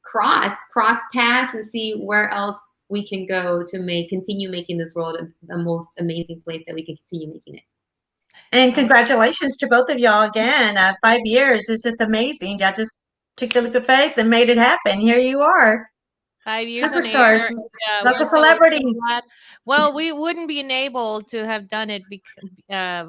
cross paths and see where else we can go to continue making this world the most amazing place that we can continue making it. And congratulations to both of y'all again. 5 years is just amazing. Y'all just took the leap of faith and made it happen. Here you are. 5 years Superstars. on air. Yeah, Local we're celebrities. so glad. Well, we wouldn't be able to have done it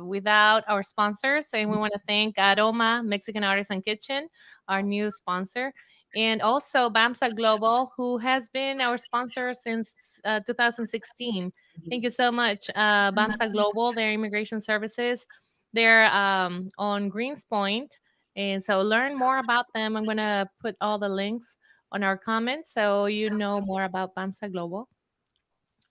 without our sponsors. And we want to thank Aroma Mexican Artisan Kitchen, our new sponsor, and also BAMSA Global, who has been our sponsor since 2016. Thank you so much, BAMSA Global, their immigration services. They're on Greenspoint. And so learn more about them. I'm going to put all the links on our comments so you know more about BAMSA Global.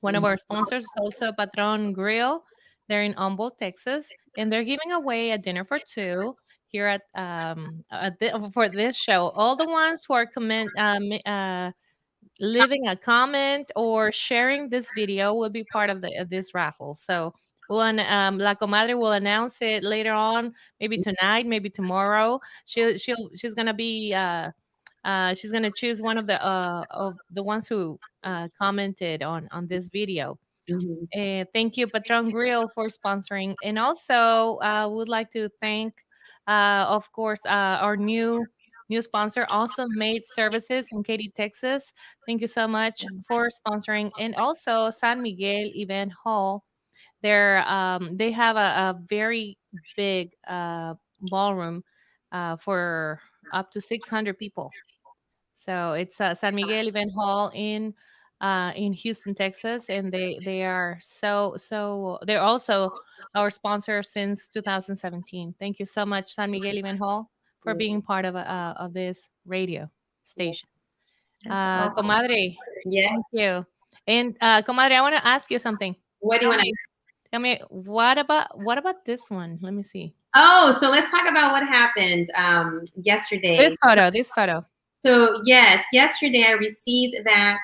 One of our sponsors is also Patron Grill. They're in Humboldt, Texas, and they're giving away a dinner for two here for this show. All the ones who are leaving a comment or sharing this video will be part of this raffle. So La Comadre will announce it later on, maybe tonight, maybe tomorrow. She's gonna be she's gonna choose one of the ones who commented on this video. Thank you, Patron Grill, for sponsoring, and also would like to thank, of course, our new sponsor, Awesome Made Services in Katy, Texas. Thank you so much for sponsoring, and also San Miguel Event Hall. they have a very big ballroom for up to 600 people. So it's San Miguel Event Hall in Houston, Texas, and they are so they're also our sponsor since 2017. Thank you so much, San Miguel Event Hall, for being part of this radio station. That's awesome. Comadre, Yeah. thank you. And Comadre, I want to ask you something. What do you want to? Tell me what about this one? Let me see. Oh, so let's talk about what happened yesterday. This photo. So yes, yesterday I received that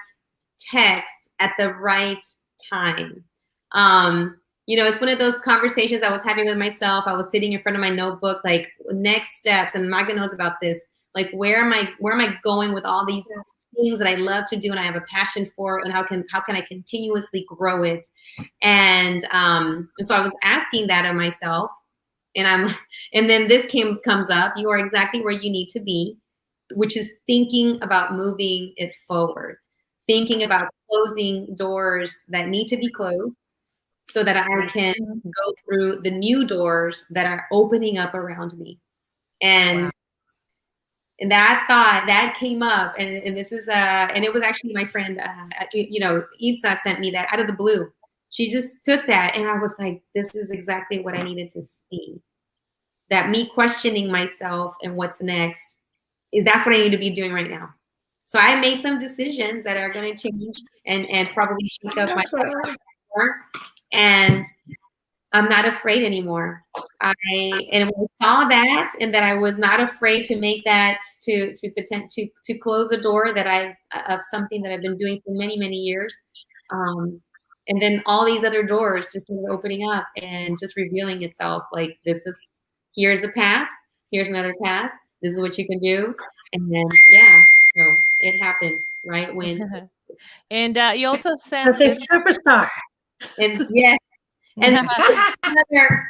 text at the right time. It's one of those conversations I was having with myself. I was sitting in front of my notebook, like next steps, and Magda knows about this. Like where am I going with all these things that I love to do and I have a passion for, and how can I continuously grow it? And so I was asking that of myself, and then this comes up. You are exactly where you need to be, which is thinking about moving it forward, thinking about closing doors that need to be closed so that I can go through the new doors that are opening up around me. And and that thought that came up, and this is and it was actually my friend, Isa sent me that out of the blue. She just took that, and I was like, this is exactly what I needed to see. That me questioning myself and what's next, that's what I need to be doing right now. So I made some decisions that are going to change and probably shake up my life more. And I'm not afraid anymore. When I saw that, and that I was not afraid to make that to close a door that of something that I've been doing for many, many years. And then all these other doors just started opening up and just revealing itself. Like here's a path, here's another path. This is what you can do. And then, so it happened right when. And you also sent That's a superstar. And yes. And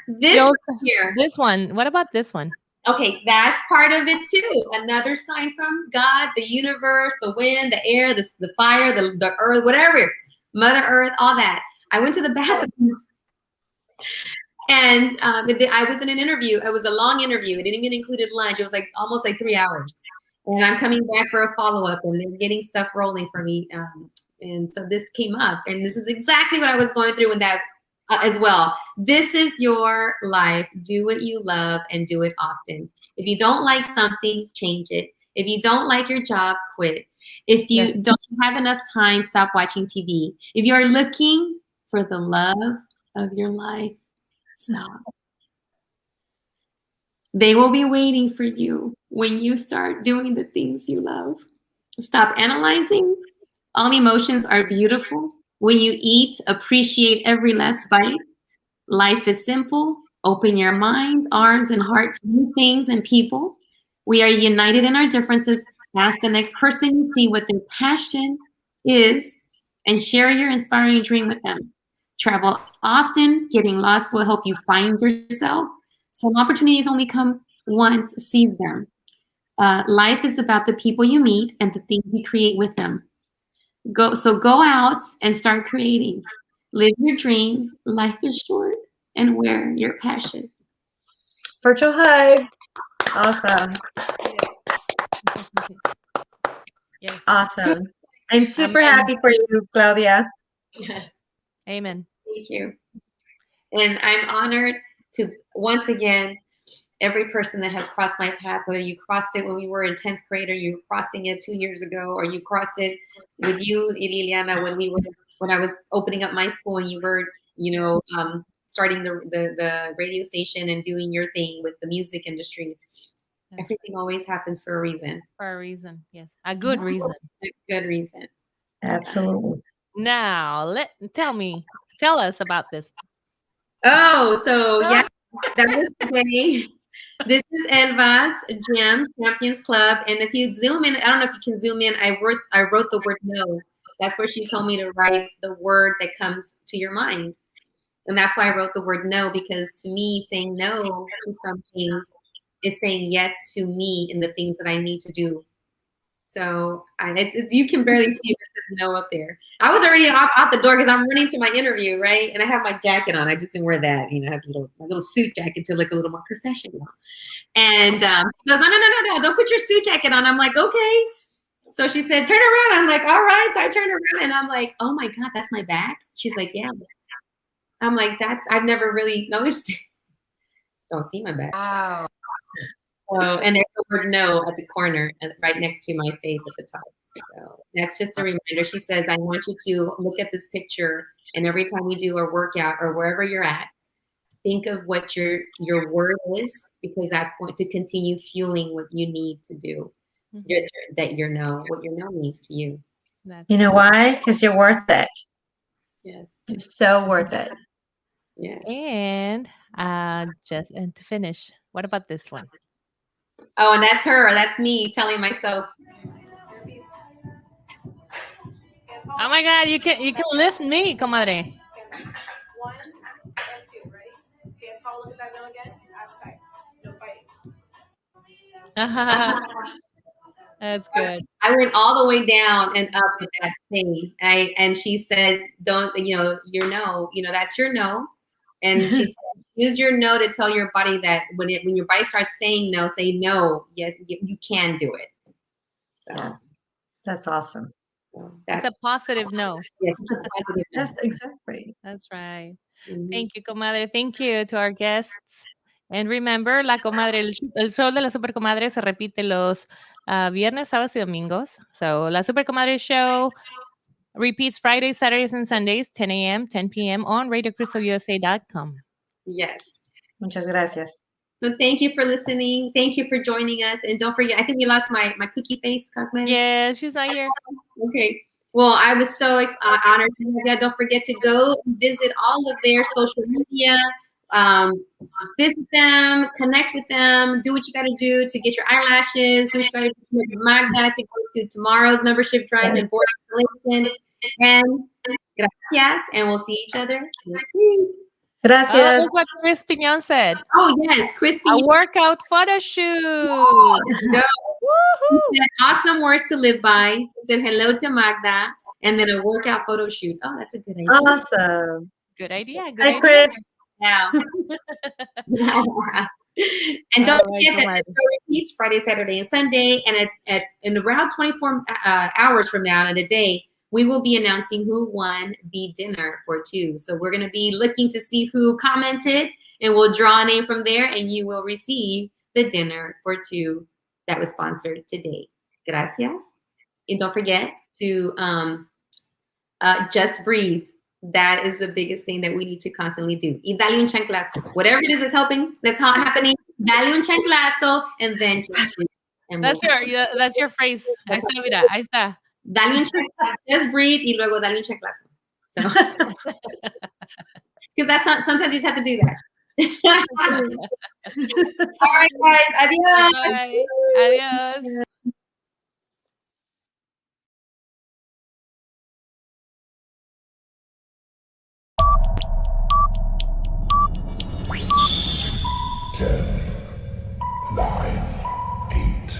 this one. What about this one? Okay, that's part of it too. Another sign from God, the universe, the wind, the air, the fire, the earth, whatever, Mother Earth, all that. I went to the bathroom. And I was in an interview. It was a long interview. It didn't even include lunch. It was like almost like 3 hours. And I'm coming back for a follow-up, and they're getting stuff rolling for me. And so this came up, and this is exactly what I was going through in that as well. This is your life. Do what you love and do it often. If you don't like something, change it. If you don't like your job, quit. If you don't have enough time, stop watching TV. If you are looking for the love of your life, stop. They will be waiting for you when you start doing the things you love. Stop analyzing. All emotions are beautiful. When you eat, appreciate every last bite. Life is simple. Open your mind, arms, and heart to new things and people. We are united in our differences. Ask the next person you see what their passion is and share your inspiring dream with them. Travel often. Getting lost will help you find yourself. Some opportunities only come once. Seize them. Life is about the people you meet and the things you create with them. Go out and start creating. Live your dream. Life is short, and wear your passion. Virtual hug. Awesome. Yes. Awesome. I'm super happy for you, Claudia. Amen. Thank you. And I'm honored to, once again, every person that has crossed my path, whether you crossed it when we were in 10th grade, or you were crossing it 2 years ago, or you crossed it with you, Liliana, when I was opening up my school and you were, starting the radio station and doing your thing with the music industry. Everything always happens for a reason. For a reason, yes. A good reason. A good reason. Absolutely. Now, tell us about this. Oh, so yeah, that was today. This is Elva's Gym Champions Club, and if you zoom in, I don't know if you can zoom in. I wrote the word no. That's where she told me to write the word that comes to your mind, and that's why I wrote the word no, because to me, saying no to some things is saying yes to me and the things that I need to do. So it's you can barely see it. It says no up there. I was already out the door because I'm running to my interview, right? And I have my jacket on. I just didn't wear that. You know, I have my little suit jacket to look a little more professional. And she goes, no, don't put your suit jacket on. I'm like, okay. So she said, turn around. I'm like, all right. So I turned around and I'm like, oh my God, that's my bag. She's like, yeah. I'm like, I've never really noticed. Don't see my bag. Wow. So, and there's the word no at the corner, right next to my face at the top. So that's just a reminder. She says, I want you to look at this picture, and every time we do a workout or wherever you're at, think of what your word is, because that's going to continue fueling what you need to do. What your no means to you. You know why? Because you're worth it. Yes. You're so worth it. Yes. And and to finish, what about this one? Oh, and that's her. That's me telling myself. Oh my God, you can lift me, comadre. 1 and 2, ready? Stand tall, look at that no again. Outside. No fighting. That's good. I went all the way down and up with that thing. And she said, don't, that's your no. And she said, use your no to tell your body that when your body starts saying no, say no. Yes, you can do it. So yes. That's awesome. It's a positive no. Yes, it's a positive no. Yes, exactly. That's right. Mm-hmm. Thank you, comadre. Thank you to our guests. And remember, La Comadre, el show de la Super Comadre se repite los viernes, sábados y domingos. So, La Super Comadre show repeats Fridays, Saturdays, and Sundays, 10 a.m., 10 p.m. on RadioCrystalUSA.com. Yes. Muchas gracias. So thank you for listening. Thank you for joining us. And don't forget, I think we lost my cookie face cosmetics. Yeah, she's not here. Okay. Well, I was so honored to have that. Don't forget to go and visit all of their social media. Visit them, connect with them, do what you got to do to get your eyelashes, do what you got to do with Magda to go to tomorrow's membership drive in board installation. And gracias, and we'll see each other next week. Gracias. Look what Chris Piñon said. Oh, yes, Chris Piñon. A workout photo shoot. Oh, no. He said awesome words to live by. He said hello to Magda, and then a workout photo shoot. Oh, that's a good idea. Awesome. Good idea. Good Hi, idea. Chris. Yeah. And don't forget that the show repeats Friday, Saturday, and Sunday. And in around 24 hours from now in a day, we will be announcing who won the dinner for two. So we're going to be looking to see who commented, and we'll draw a name from there, and you will receive the dinner for two that was sponsored today. Gracias. And don't forget to just breathe. That is the biggest thing that we need to constantly do. Y dale un chanclazo. Whatever it is that's helping, that's happening, dale un chanclazo, and then just breathe. And That's your phrase. Ahí está, mira, ahí está. Dale un chanclazo. Just breathe y luego dale un chanclazo. So, because that's not, sometimes you just have to do that. All right, guys. Adios. Bye. Adios. Ten, 9, 8,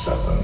7,